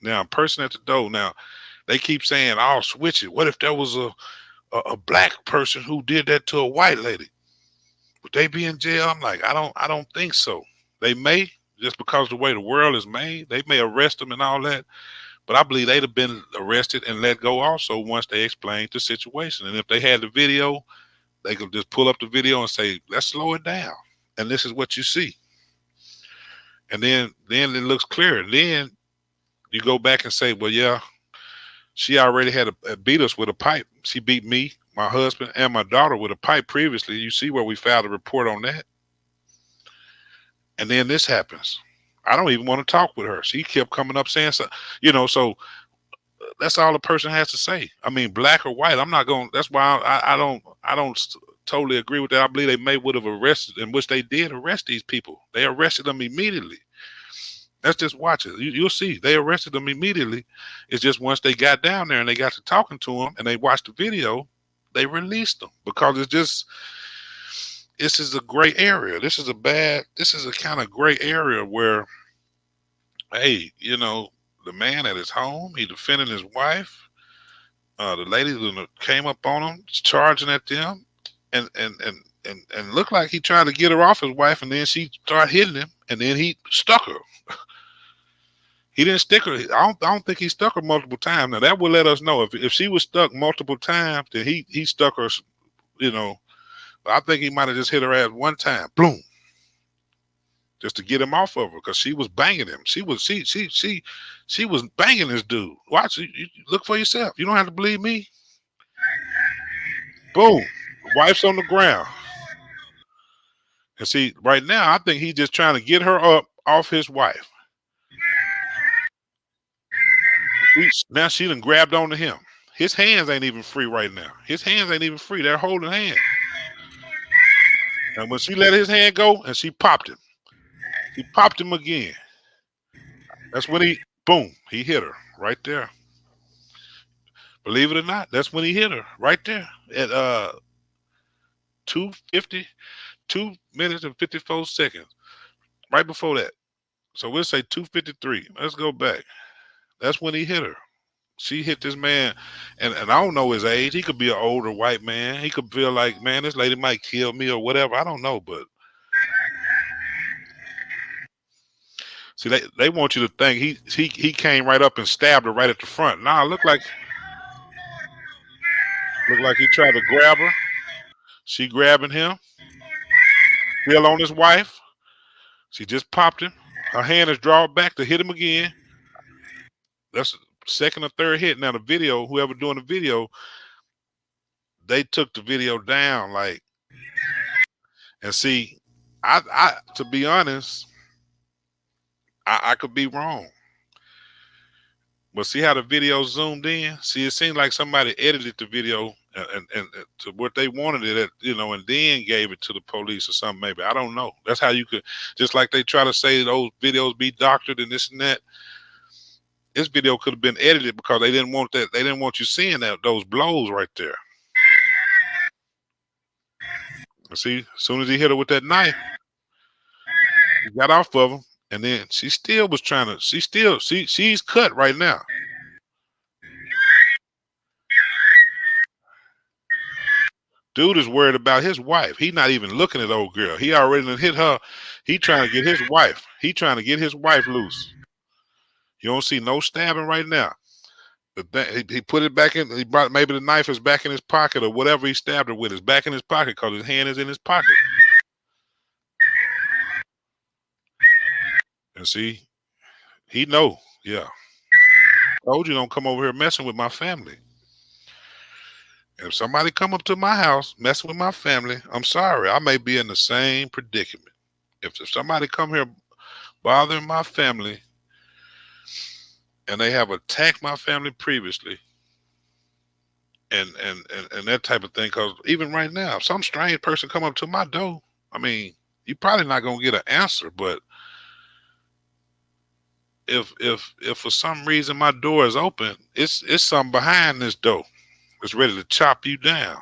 Now, a person at the door. Now, they keep saying, I'll switch it. What if there was a black person who did that to a white lady? Would they be in jail? I'm like, I don't think so. They may, just because the way the world is made, they may arrest them and all that. But I believe they'd have been arrested and let go also once they explained the situation. And if they had the video, they could just pull up the video and say, let's slow it down. And this is what you see. And then it looks clear. Then you go back and say, well, yeah, she already had beat us with a pipe. She beat me, my husband, and my daughter with a pipe previously. You see where we filed a report on that. And then this happens. I don't even want to talk with her. She kept coming up saying something, you know, so that's all a person has to say. I mean, black or white, I'm not going, that's why I don't totally agree with that. I believe they would have arrested, in which they did arrest these people. They arrested them immediately. Let's just watch it. You'll see. They arrested them immediately. It's just once they got down there and they got to talking to them and they watched the video, they released them because this is a gray area. This is a kind of gray area where, hey, the man at his home, he defending his wife. The lady came up on him, charging at them, and looked like he tried to get her off his wife, and then she started hitting him, and then he stuck her. He didn't stick her. I don't think he stuck her multiple times. Now that would let us know if she was stuck multiple times, then he stuck her. I think he might have just hit her ass one time, boom, just to get him off of her because she was banging him. She was banging this dude. Watch it. You look for yourself. You don't have to believe me. Boom, wife's on the ground, and see right now I think he's just trying to get her up off his wife. Now she done grabbed onto him. His hands ain't even free right now. His hands ain't even free. They're holding hands. And when she let his hand go and she popped him. He popped him again. That's when he hit her right there. Believe it or not, that's when he hit her right there at 2 minutes and 54 seconds. Right before that. So we'll say 2:53. Let's go back. That's when he hit her. She hit this man, and I don't know his age. He could be an older white man. He could feel like, man, this lady might kill me or whatever. I don't know, but see, they want you to think he came right up and stabbed her right at the front. Nah, look like he tried to grab her. She grabbing him. Still on his wife. She just popped him. Her hand is drawn back to hit him again. That's the second or third hit. Now the video, whoever doing the video, they took the video down, like, and see, I to be honest, I could be wrong. But see how the video zoomed in? See, it seemed like somebody edited the video and to what they wanted it at, and then gave it to the police or something, maybe. I don't know. That's how you could, just like they try to say those videos be doctored and this and that. This video could have been edited because they didn't want that. They didn't want you seeing those blows right there. See, as soon as he hit her with that knife, he got off of him, and then she still was trying to. She's cut right now. Dude is worried about his wife. He not even looking at old girl. He already done hit her. He trying to get his wife. He trying to get his wife loose. You don't see no stabbing right now. He put it back in. He brought, maybe the knife is back in his pocket or whatever he stabbed her with is back in his pocket because his hand is in his pocket. And see, he know. Yeah. Told you don't come over here messing with my family. If somebody come up to my house messing with my family, I'm sorry. I may be in the same predicament. If somebody come here bothering my family and they have attacked my family previously and that type of thing, because even right now, if some strange person come up to my door, I mean, you're probably not going to get an answer, but if for some reason my door is open, it's something behind this door. It's ready to chop you down.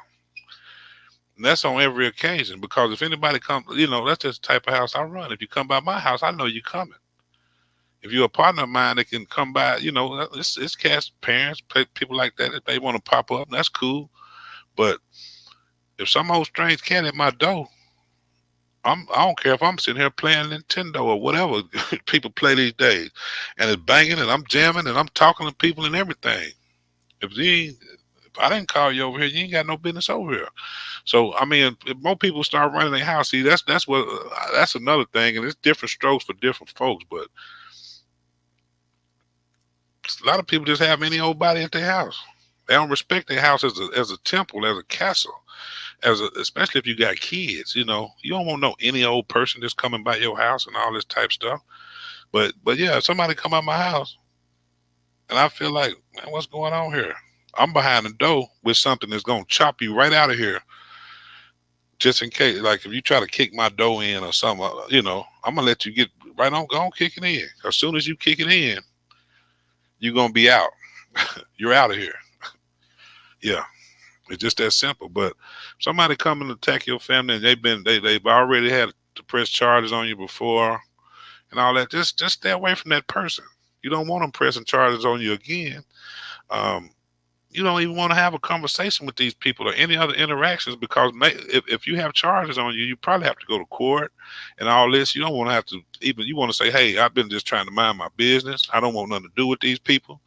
And that's on every occasion, because if anybody comes, that's just the type of house I run. If you come by my house, I know you're coming. If you're a partner of mine that can come by, it's cats, parents, people like that. If they want to pop up, that's cool. But if some old strange cat at my door, I don't care if I'm sitting here playing Nintendo or whatever people play these days, and it's banging and I'm jamming and I'm talking to people and everything. If I didn't call you over here, you ain't got no business over here. So I mean, if more people start running their house, see, that's another thing, and it's different strokes for different folks. But a lot of people just have any old body at their house. They don't respect their house as a temple, as a castle, especially if you got kids. You don't want no any old person just coming by your house and all this type stuff. But yeah, if somebody come out my house, and I feel like, man, what's going on here? I'm behind the door with something that's gonna chop you right out of here. just in case, like if you try to kick my door in or something, I'm gonna let you get right on, go on, kick it in. As soon as you kick it in, you're gonna be out. You're out of here. Yeah, it's just that simple. But somebody come and attack your family, and they've already had to press charges on you before and all that. Just stay away from that person. You don't want them pressing charges on you again. Um, you don't even want to have a conversation with these people or any other interactions because if you have charges on you, you probably have to go to court and all this. You don't want to have to even, you want to say, hey, I've been just trying to mind my business. I don't want nothing to do with these people.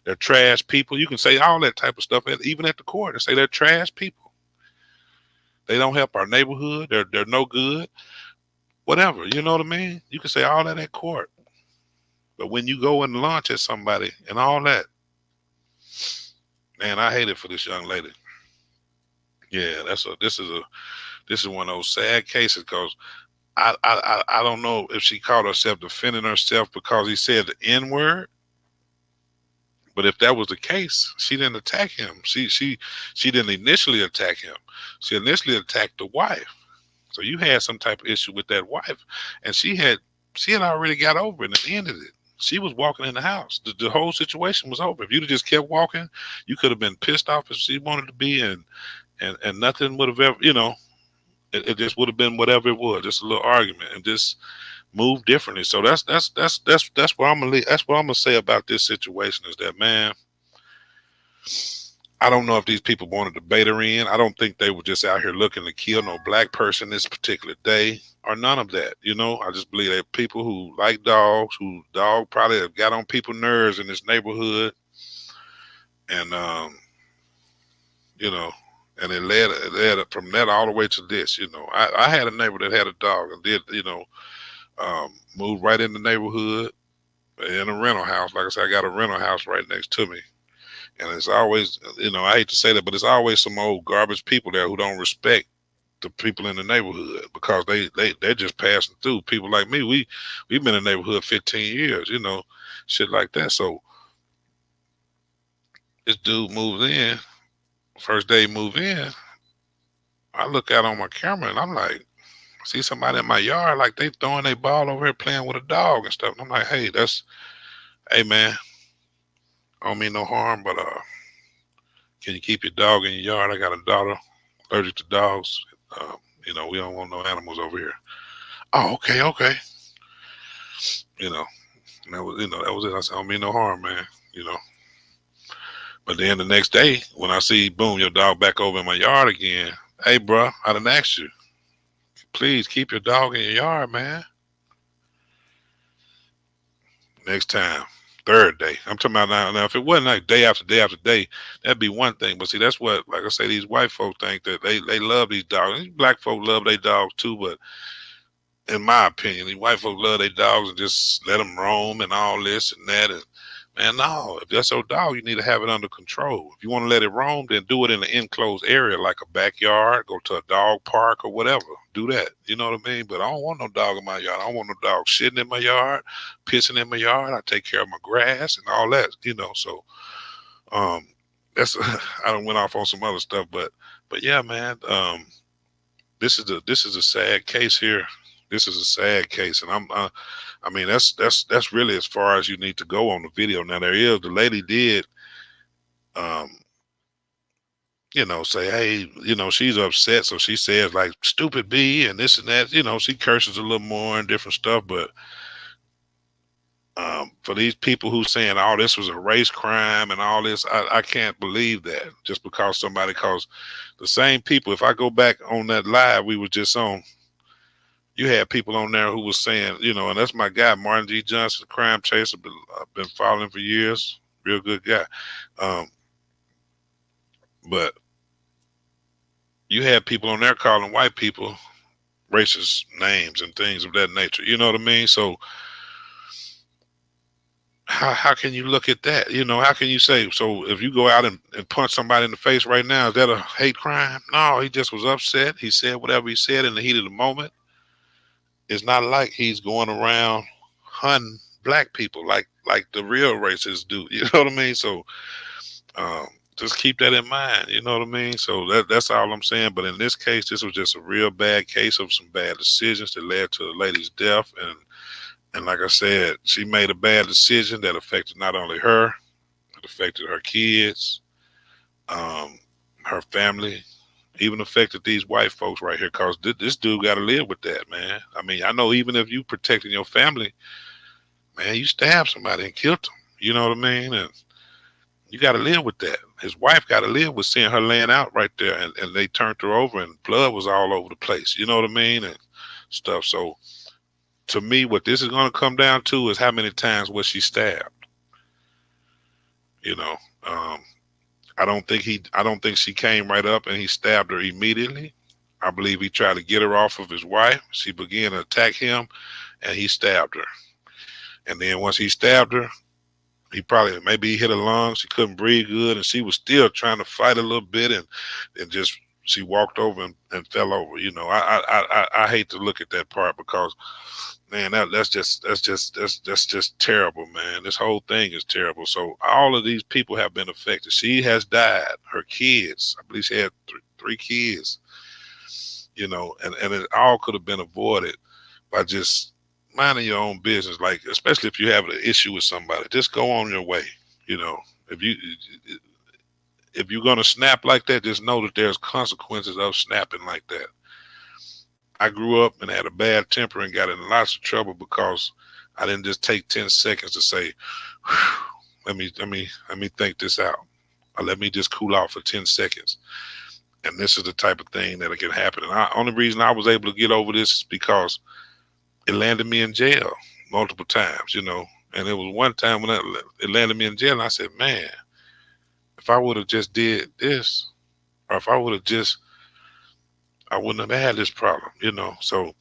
They're trash people. You can say all that type of stuff, even at the court, and say they're trash people. They don't help our neighborhood. They're no good. Whatever. You know what I mean? You can say all that at court. But when you go and launch at somebody and all that, man, I hate it for this young lady. Yeah, this is one of those sad cases because I don't know if she called herself defending herself because he said the N word. But if that was the case, she didn't attack him. She didn't initially attack him. She initially attacked the wife. So you had some type of issue with that wife, and she had already got over it and ended it. She was walking in the house. The whole situation was over. If you'd have just kept walking, you could have been pissed off as she wanted to be, and nothing would have ever, it just would have been whatever it was, just a little argument, and just move differently. So that's what I'm gonna that's what I'm gonna say about this situation is that, man, I don't know if these people wanted to bait her in. I don't think they were just out here looking to kill no black person this particular day or none of that. I just believe that people who like dogs, who dog probably have got on people's nerves in this neighborhood, and you know, and it led from that all the way to this. I had a neighbor that had a dog and did, moved right in the neighborhood in a rental house. Like I said, I got a rental house right next to me. And it's always, I hate to say that, but it's always some old garbage people there who don't respect the people in the neighborhood because they're just passing through. People like me, we've been in the neighborhood 15 years, shit like that. So this dude moves in. First day he moved in, I look out on my camera and I'm like, see somebody in my yard, like they throwing their ball over here playing with a dog and stuff. And I'm like, hey man, I don't mean no harm, but can you keep your dog in your yard? I got a daughter allergic to dogs. Um, we don't want no animals over here. Oh, okay. You know, and that was it. I said, I don't mean no harm, man. You know. But then the next day, when I see, boom, your dog back over in my yard again. Hey, bro, I done asked you. Please keep your dog in your yard, man. Next time. Third day. I'm talking about now. If it wasn't like day after day after day, that'd be one thing. But see, that's what, like I say, these white folks think that they love these dogs. These black folks love their dogs too, but in my opinion, these white folks love their dogs and just let them roam and all this and that. And man, no, if that's your dog, you need to have it under control. If you want to let it roam, then do it in an enclosed area like a backyard, go to a dog park or whatever. Do that. You know what I mean? But I don't want no dog in my yard. I don't want no dog shitting in my yard, pissing in my yard. I take care of my grass and all that, So that's I done went off on some other stuff, but yeah, man, this is a sad case here. This is a sad case, and I mean that's really as far as you need to go on the video. Now the lady did, um, say, hey, she's upset, so she says like stupid B and this and that. She curses a little more and different stuff, but for these people who saying all this was a race crime and all this, I can't believe that just because somebody calls the same people. If I go back on that live we were just on, you had people on there who was saying, and that's my guy, Martin G. Johnson, crime chaser. I've been following for years. Real good guy. But you had people on there calling white people racist names and things of that nature. You know what I mean? So how can you look at that? How can you say, so if you go out and punch somebody in the face right now, is that a hate crime? No, he just was upset. He said whatever he said in the heat of the moment. It's not like he's going around hunting black people like the real racists do. You know what I mean? So just keep that in mind. You know what I mean? So that's all I'm saying. But in this case, this was just a real bad case of some bad decisions that led to the lady's death. And like I said, she made a bad decision that affected not only her, it affected her kids, her family, even affected these white folks right here. Cause this dude got to live with that, man. I mean, I know even if you protecting your family, man, you stabbed somebody and killed them. You know what I mean? And you got to live with that. His wife got to live with seeing her laying out right there, and they turned her over, and blood was all over the place. You know what I mean? And stuff. So to me, what this is going to come down to is how many times was she stabbed. You know, I don't think she came right up and he stabbed her immediately. I believe he tried to get her off of his wife. She began to attack him, and he stabbed her. And then once he stabbed her, maybe he hit her lungs. She couldn't breathe good, and she was still trying to fight a little bit, and just she walked over and fell over. You know, I hate to look at that part because, man, that's just terrible, man. This whole thing is terrible. So all of these people have been affected. She has died. Her kids, I believe she had three kids. You know, and it all could have been avoided by just minding your own business. Like, especially if you have an issue with somebody, just go on your way. You know, if you're gonna snap like that, just know that there's consequences of snapping like that. I grew up and had a bad temper and got in lots of trouble because I didn't just take 10 seconds to say, let me think this out. Or let me just cool off for 10 seconds. And this is the type of thing that can happen. And the only reason I was able to get over this is because it landed me in jail multiple times, you know. And it was one time when it landed me in jail, and I said, man, if I would have just did this, or if I would have just, I wouldn't have had this problem, you know. So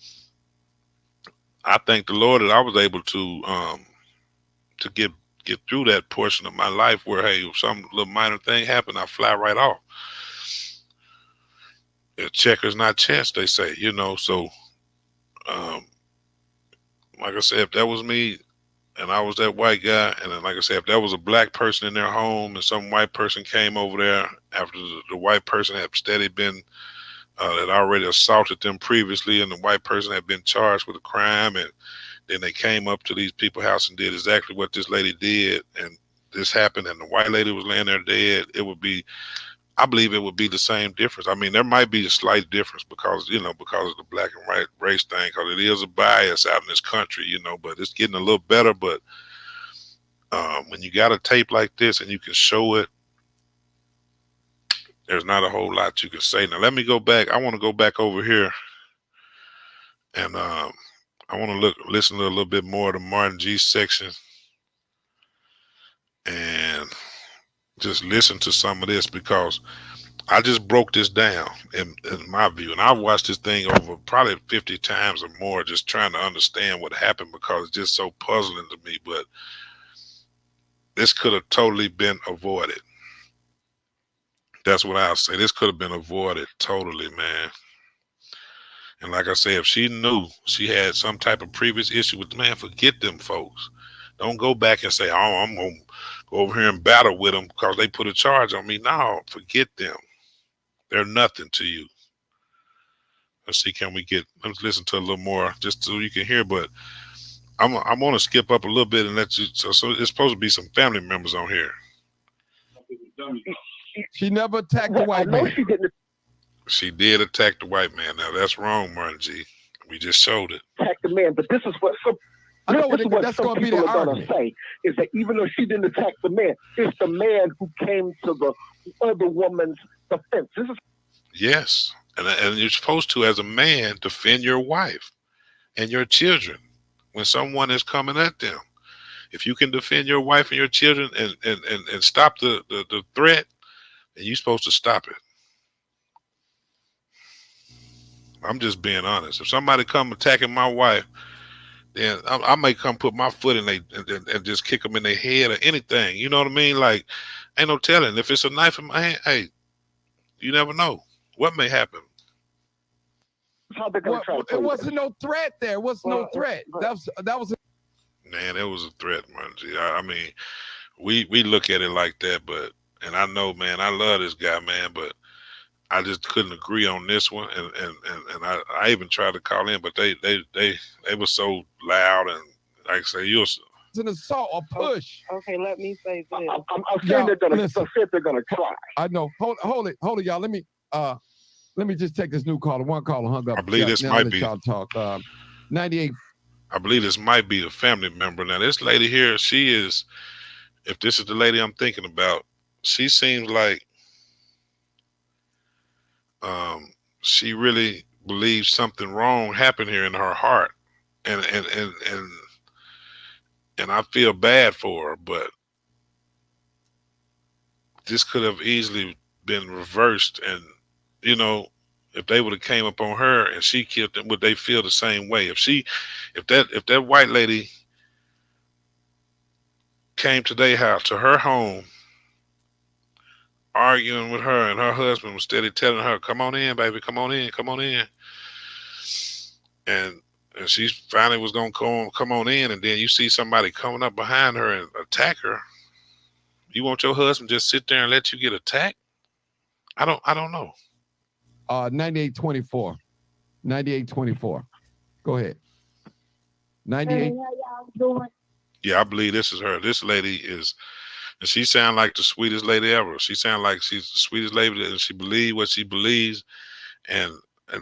I thank the Lord that I was able to get through that portion of my life where, hey, if some little minor thing happened, I fly right off. Checkers, not chess, they say, you know. So like I said, if that was me and I was that white guy, and then, like I said, if that was a black person in their home and some white person came over there after the white person had steady been had already assaulted them previously, and the white person had been charged with a crime, and then they came up to these people's house and did exactly what this lady did, and this happened, and the white lady was laying there dead, I believe it would be the same difference. I mean, there might be a slight difference because of the black and white race thing, because it is a bias out in this country, you know, but it's getting a little better. But when you got a tape like this and you can show it, there's not a whole lot you can say. Now, let me go back. I want to go back over here, and I want to listen to a little bit more of the Martin G section and just listen to some of this, because I just broke this down in my view, and I've watched this thing over probably 50 times or more, just trying to understand what happened, because it's just so puzzling to me. But this could have totally been avoided. That's what I'll say. This could have been avoided totally, man. And like I say, if she knew she had some type of previous issue with, man, forget them folks. Don't go back and say, oh, I'm going to go over here and battle with them because they put a charge on me. No, forget them. They're nothing to you. Let's see, let's listen to a little more just so you can hear. But I'm going to skip up a little bit and let you, so it's supposed to be some family members on here. She never attacked the white man. She didn't She did attack the white man. Now, that's wrong, Martin G. We just showed it. attack the man, but this is what some I know this is what that's some going to be people the are going argument. to say, is that even though she didn't attack the man, it's the man who came to the other woman's defense. This is Yes. And you're supposed to, as a man, defend your wife and your children when someone is coming at them. If you can defend your wife and your children and stop the threat, then you're supposed to stop it. I'm just being honest. If somebody come attacking my wife, then I may come put my foot in and just kick them in their head or anything. You know what I mean? Like, ain't no telling. If it's a knife in my hand, hey, you never know what may happen. how they're going to try to play It wasn't no threat there. It was no threat. That was. Man, it was a threat, man. I mean, we look at it like that, but And I know, man, I love this guy, man, but I just couldn't agree on this one. And I even tried to call in, but they were so loud and like I say, It's an assault, a push. Okay, let me say this. I'm saying they're gonna. Listen. I said they're gonna try. I know. Hold it, y'all. Let me just take this new caller. One caller hung up. I believe this now might let be. y'all talk. 98. I believe this might be a family member. Now, this lady here, she is, if this is the lady I'm thinking about, she seems like she really believes something wrong happened here in her heart. And I feel bad for her, but this could have easily been reversed. And, you know, if they would have came up on her and she killed them, would they feel the same way? If that white lady came to their house, to her home, arguing with her, and her husband was steady telling her, "Come on in, baby, come on in, come on in," and she finally was gonna come on in, and then you see somebody coming up behind her and attack her. You want your husband just sit there and let you get attacked? I don't know. 9824. 9824. Go ahead. 98. Yeah, I believe this is her. This lady is, and she sound like the sweetest lady ever. She sound like she's the sweetest lady, and she believes what she believes. And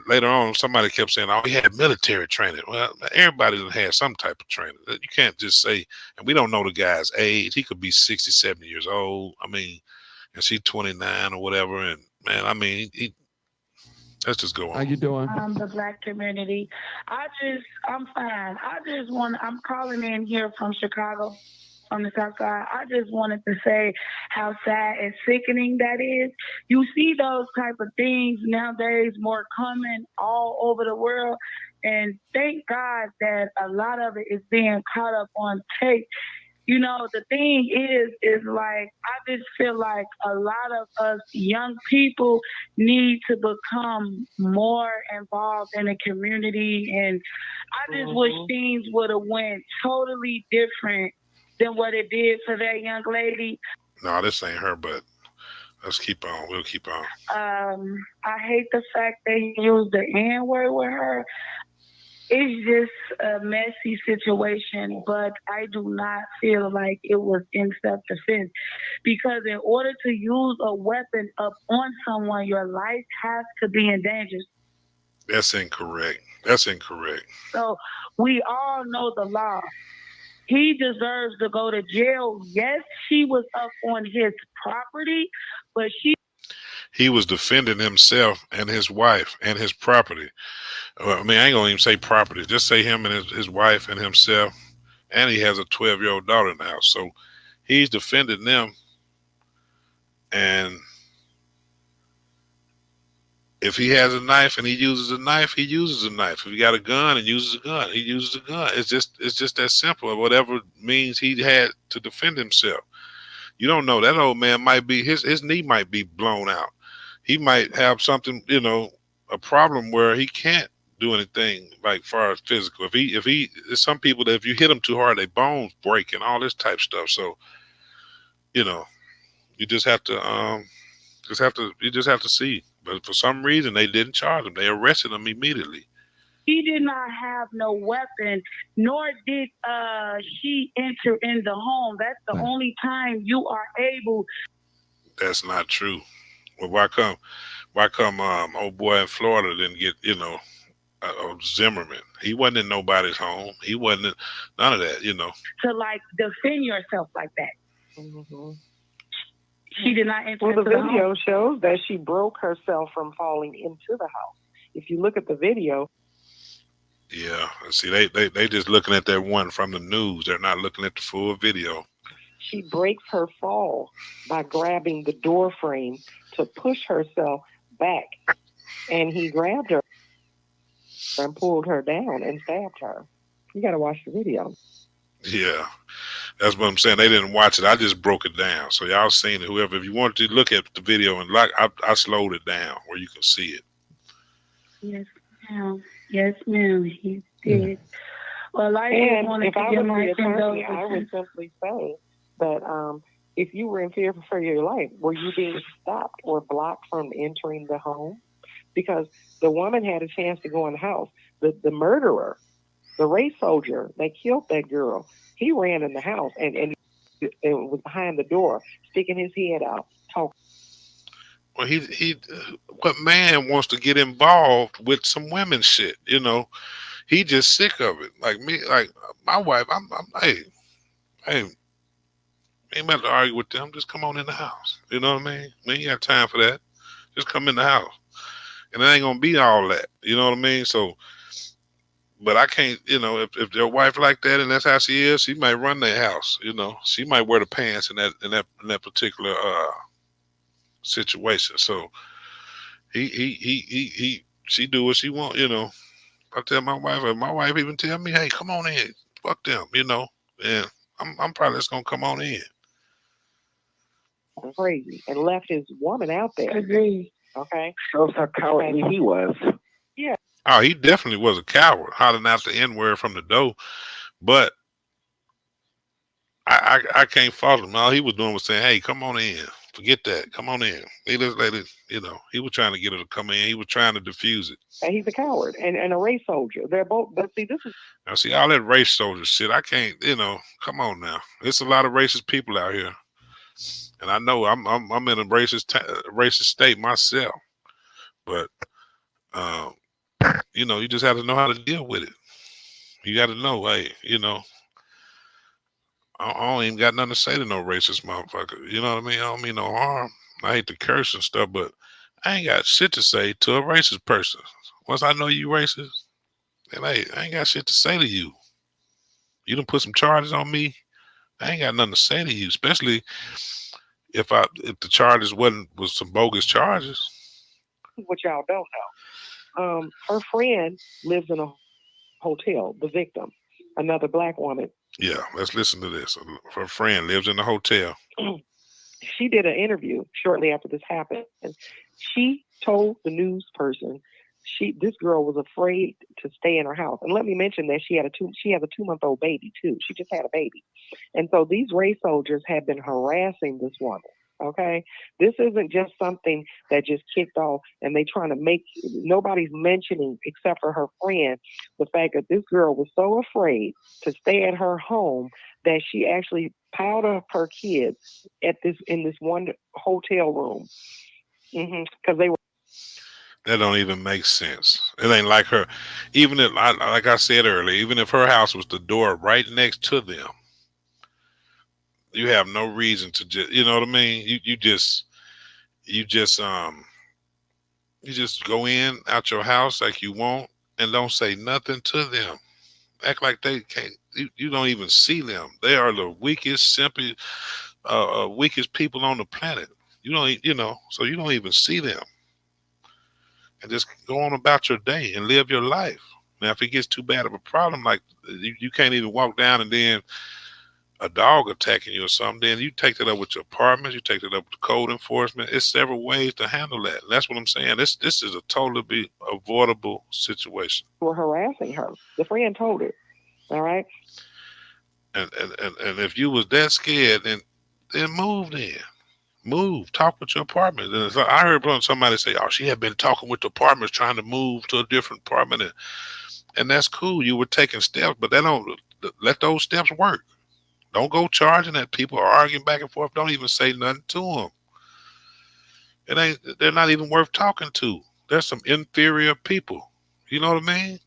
later on, somebody kept saying, "Oh, he had military training." Well, everybody done had some type of training. You can't just say, and we don't know the guy's age. He could be 60, 70 years old. I mean, and she's 29 or whatever. And man, I mean, let's just go on. How you doing? The Black community. I'm fine. I'm calling in here from Chicago, on the South Side. I just wanted to say how sad and sickening that is. You see those type of things nowadays more common all over the world. And thank God that a lot of it is being caught up on tape. You know, the thing is like, I just feel like a lot of us young people need to become more involved in the community. And I just wish things would have went totally different than what it did for that young lady. No, this ain't her, but let's keep on. We'll keep on. I hate the fact they used the N-word with her. It's just a messy situation, but I do not feel like it was in self-defense, because in order to use a weapon up on someone, your life has to be in danger. That's incorrect. That's incorrect. So we all know the law. He deserves to go to jail. Yes, she was up on his property, but he was defending himself and his wife and his property. I mean, I ain't gonna even say property. Just say him and his wife and himself. And he has a 12-year-old daughter in the house. So he's defending them. And if he has a knife and he uses a knife, he uses a knife. If he got a gun and uses a gun, he uses a gun. It's just that simple. Whatever means he had to defend himself. You don't know. That old man might be, his knee might be blown out. He might have something, a problem where he can't do anything like far as physical. There's some people that if you hit them too hard, their bones break and all this type stuff. So, you just have to see. But for some reason they didn't charge him. They arrested him immediately. He did not have no weapon, nor did she enter in the home. That's the only time you are able. That's not true. Well, why come old boy in Florida didn't get, Zimmerman? He wasn't in nobody's home. He wasn't in none of that, To like defend yourself like that. Mm-hmm. She did not enter. Well, the video shows that she broke herself from falling into the house. If you look at the video. Yeah, see, they just looking at that one from the news. They're not looking at the full video. She breaks her fall by grabbing the door frame to push herself back, and he grabbed her and pulled her down and stabbed her. You got to watch the video. Yeah, that's what I'm saying. They didn't watch it. I just broke it down, so y'all seen it. Whoever, if you want to look at the video and I slowed it down where you can see it. Yes, ma'am. Yes, ma'am. He did. Well, and if I was the attorney, I would simply say that if you were in fear for your life, were you being stopped or blocked from entering the home? Because the woman had a chance to go in the house. The murderer, the race soldier that killed that girl, he ran in the house and was behind the door, sticking his head out, talking. Well, what man wants to get involved with some women shit? You know, he just sick of it. Like me, like my wife. Hey, hey, ain't about to argue with them. Just come on in the house. You know what I mean? We ain't got time for that. Just come in the house, and it ain't gonna be all that. You know what I mean? So, but I can't. You know, if their wife like that and that's how she is, she might run their house. You know, she might wear the pants in that particular situation. So she do what she want. You know, I tell my wife, and my wife even tell me, "Hey, come on in, fuck them," you know, and I'm probably just gonna come on in. Crazy and left his woman out there. Agree. Okay. Shows how cowardly he was. Yeah. Oh, he definitely was a coward, hollering out the N word from the door. But I can't fault him. All he was doing was saying, "Hey, come on in. Forget that. Come on in." He just let it, you know. He was trying to get her to come in. He was trying to diffuse it. And he's a coward and a race soldier. They're both. But see, this is Now, see all that race soldier shit. I can't, you know. Come on now. There's a lot of racist people out here, and I know I'm in a racist state myself. But um, you know, you just have to know how to deal with it. You got to know, hey, you know, I don't even got nothing to say to no racist motherfucker. You know what I mean? I don't mean no harm. I hate to curse and stuff, but I ain't got shit to say to a racist person. Once I know you racist, then hey, I ain't got shit to say to you. You done put some charges on me. I ain't got nothing to say to you, especially if the charges was some bogus charges. what y'all don't know. Her friend lives in a hotel. The victim, another black woman. Yeah, let's listen to this. Her friend lives in a hotel. She did an interview shortly after this happened. She told the news person this girl was afraid to stay in her house. And let me mention that she has a 2-month-old baby too. She just had a baby. And so these race soldiers have been harassing this woman. Okay. This isn't just something that just kicked off and they trying to make nobody's mentioning except for her friend the fact that this girl was so afraid to stay at her home that she actually piled up her kids in this one hotel room. Because they were. That don't even make sense. It ain't like her. Even if, like I said earlier, even if her house was the door right next to them, you have no reason to just, you know what I mean? You just go in out your house like you want and don't say nothing to them. Act like they can't. You don't even see them. They are the weakest, weakest people on the planet. You don't, you know, so you don't even see them. And just go on about your day and live your life. Now, if it gets too bad of a problem, like you can't even walk down and then a dog attacking you or something, then you take that up with your apartment, you take that up with the code enforcement. It's several ways to handle that. And that's what I'm saying. This is a totally avoidable situation. Were harassing her. The friend told her. All right. And if you was that scared, then move then. Move. Talk with your apartment. And so I heard somebody say, "Oh, she had been talking with the apartments, trying to move to a different apartment," and that's cool. You were taking steps, but let those steps work. Don't go charging at people or arguing back and forth. Don't even say nothing to them. They're not even worth talking to. There's some inferior people. You know what I mean?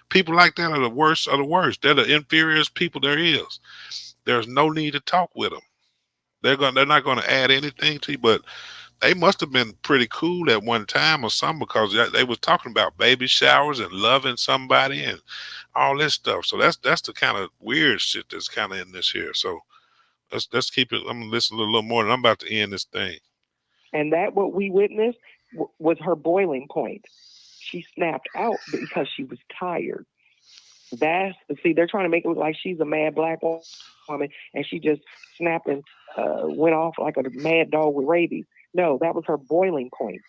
People like that are the worst of the worst. They're the inferiorest people there is. There's no need to talk with them. They're not gonna add anything to you, but they must have been pretty cool at one time or something because they was talking about baby showers and loving somebody and all this stuff. So that's the kind of weird shit that's kind of in this here. So let's keep it. I'm gonna listen a little more, and I'm about to end this thing. And that what we witnessed was her boiling point. She snapped out because she was tired. They're trying to make it look like she's a mad black woman and she just snapped and went off like a mad dog with rabies. No, that was her boiling point.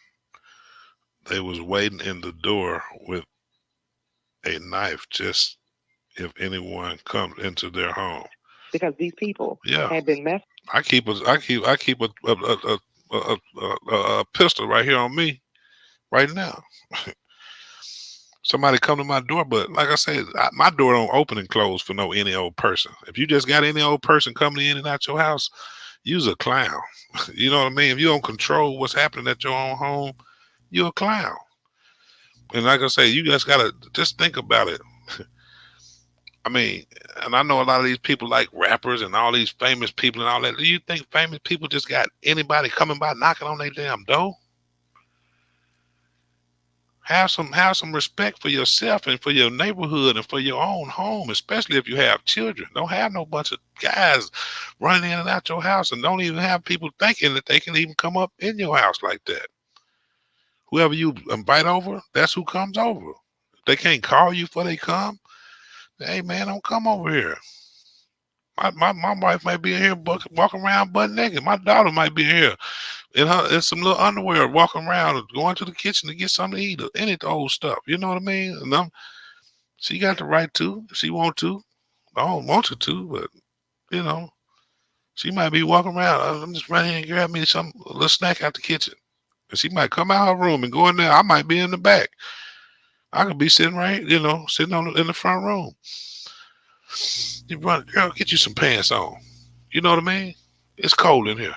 They was waiting in the door with a knife just if anyone comes into their home. Because these people Yeah. had been messed I keep a pistol right here on me right now. Somebody come to my door, but like I said, my door don't open and close for no any old person. If you just got any old person coming in and out your house, you's a clown. You know what I mean? If you don't control what's happening at your own home, you're a clown. And like I say, you just gotta just think about it. I mean, and I know a lot of these people like rappers and all these famous people and all that. Do you think famous people just got anybody coming by knocking on their damn door? Have some respect for yourself and for your neighborhood and for your own home, especially if you have children. Don't have no bunch of guys running in and out your house, and don't even have people thinking that they can even come up in your house like that. Whoever you invite over, that's who comes over. They can't call you before they come. Hey man, don't come over here. My wife might be in here walking around butt naked. My daughter might be here in some little underwear, walking around, going to the kitchen to get something to eat, or any old stuff. You know what I mean? And she got the right to, if she want to. I don't want her to, but you know, she might be walking around. I'm just running and grab me some a little snack out the kitchen. And she might come out her room and go in there. I might be in the back. I could be sitting right, sitting in the front room. You run, girl, get you some pants on. You know what I mean? It's cold in here.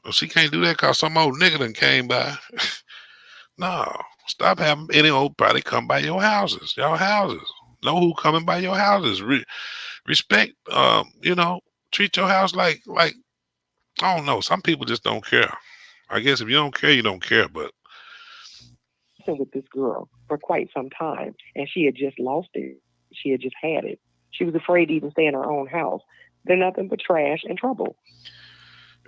Well, she can't do that because some old nigga done came by. No, stop having any old body come by your houses. Your houses. Know who coming by your houses. Respect. Treat your house like I don't know. Some people just don't care. I guess if you don't care, you don't care. But With this girl for quite some time, and she had just lost it. She had just had it. She was afraid to even stay in her own house. They're nothing but trash and trouble.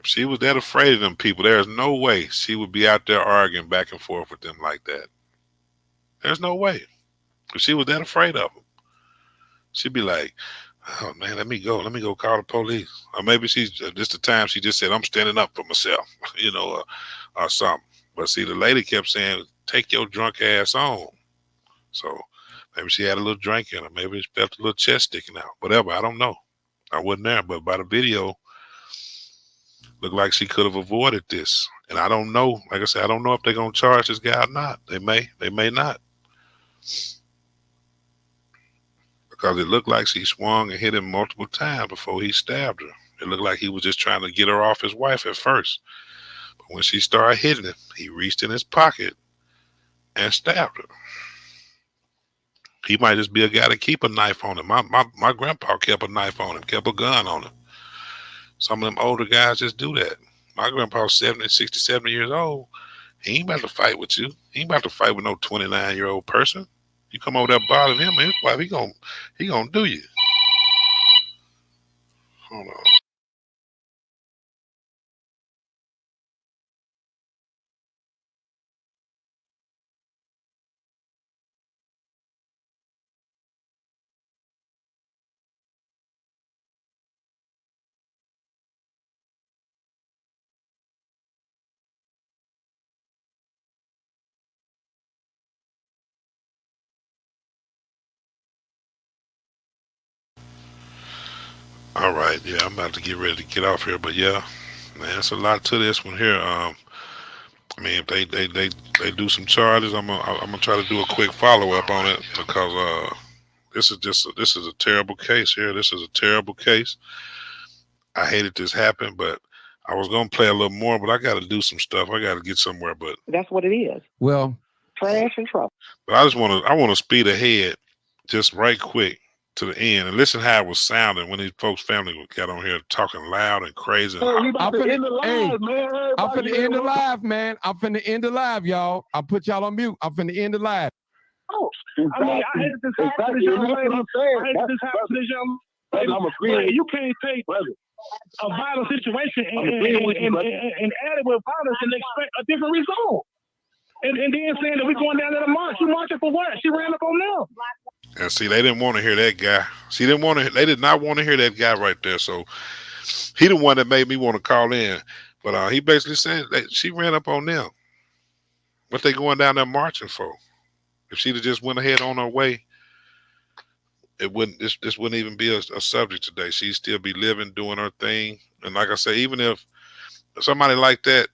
if she was that afraid of them people, there's no way she would be out there arguing back and forth with them like that. There's no way. If she was that afraid of them, she'd be like, "Oh man, let me go. Let me go call the police." Or maybe she's just the time she just said, "I'm standing up for myself," or something. But see, the lady kept saying, "Take your drunk ass on." So maybe she had a little drink in her. Maybe she felt a little chest sticking out. Whatever. I don't know. I wasn't there, but by the video, looked like she could have avoided this. And I don't know. Like I said, I don't know if they're gonna charge this guy or not. They may not. Because it looked like she swung and hit him multiple times before he stabbed her. It looked like he was just trying to get her off his wife at first. But when she started hitting him, he reached in his pocket and stabbed her. He might just be a guy to keep a knife on him. My grandpa kept a knife on him, kept a gun on him. Some of them older guys just do that. My grandpa's 70, 60, 70 years old. He ain't about to fight with you. He ain't about to fight with no 29-year-old person. You come over there bothering him and his wife, he gonna do you. Hold on. All right, yeah, I'm about to get ready to get off here, but yeah, man, it's a lot to this one here. I mean, if they do some charges, I'm gonna try to do a quick follow up on it because this is a terrible case here. This is a terrible case. I hated this happened, but I was gonna play a little more, but I got to do some stuff. I got to get somewhere, but That's what it is. Well, Trash and trouble. I just want to speed ahead, just right quick to the end and listen how it was sounding when these folks' family got on here talking loud and crazy. I'm finna end the live, man. I'm finna end the live, y'all. I'll put y'all on mute. I'm finna end the live. Oh, I mean, I hate this happen to this young lady. I hate this happen to this young lady. I'm agreeing. You can't take a violent situation and add it with violence and expect a different result. And then saying that we're going down to the march. You marching for what? She ran up on them. And see, they didn't want to hear that guy. They did not want to hear that guy right there. So he the one that made me want to call in. But he basically said that she ran up on them. What they going down there marching for? If she'd have just went ahead on her way, it wouldn't. This wouldn't even be a subject today. She'd still be living, doing her thing. And like I say, even if somebody like that,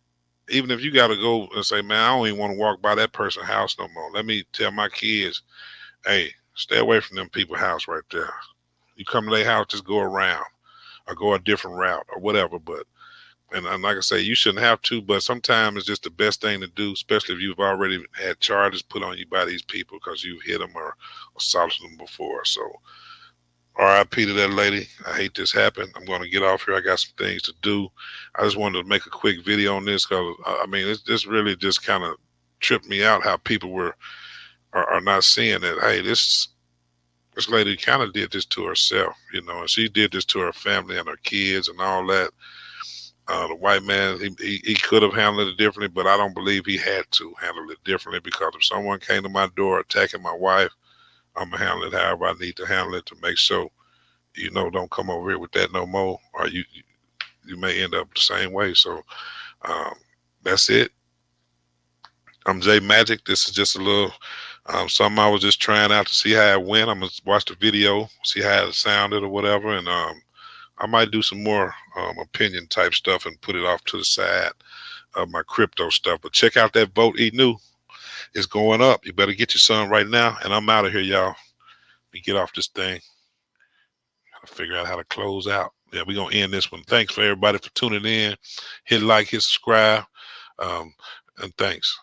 even if you got to go and say, man, I don't even want to walk by that person's house no more. Let me tell my kids, hey, stay away from them people's house right there. You come to their house, just go around or go a different route or whatever. But and like I say, you shouldn't have to, but sometimes it's just the best thing to do, especially if you've already had charges put on you by these people because you've hit them or assaulted them before. So RIP to that lady. I hate this happened. I'm going to get off here. I got some things to do. I just wanted to make a quick video on this because, I mean, this really just kind of tripped me out how people are not seeing that, hey, this lady kind of did this to herself, you know, and she did this to her family and her kids and all that. The white man, he could have handled it differently, but I don't believe he had to handle it differently because if someone came to my door attacking my wife, I'm going to handle it however I need to handle it to make sure, you know, don't come over here with that no more, or you may end up the same way. So um, that's it. I'm Jay Magic. This is just a little something I was just trying out to see how it went. I'm going to watch the video, see how it sounded or whatever, and I might do some more opinion type stuff and put it off to the side of my crypto stuff. But check out that vote. New is going up. You better get your son right now. And I'm out of here, y'all. We get off this thing. Gotta figure out how to close out. Yeah, we're gonna end this one. Thanks for everybody for tuning in. Hit like, hit subscribe, and thanks.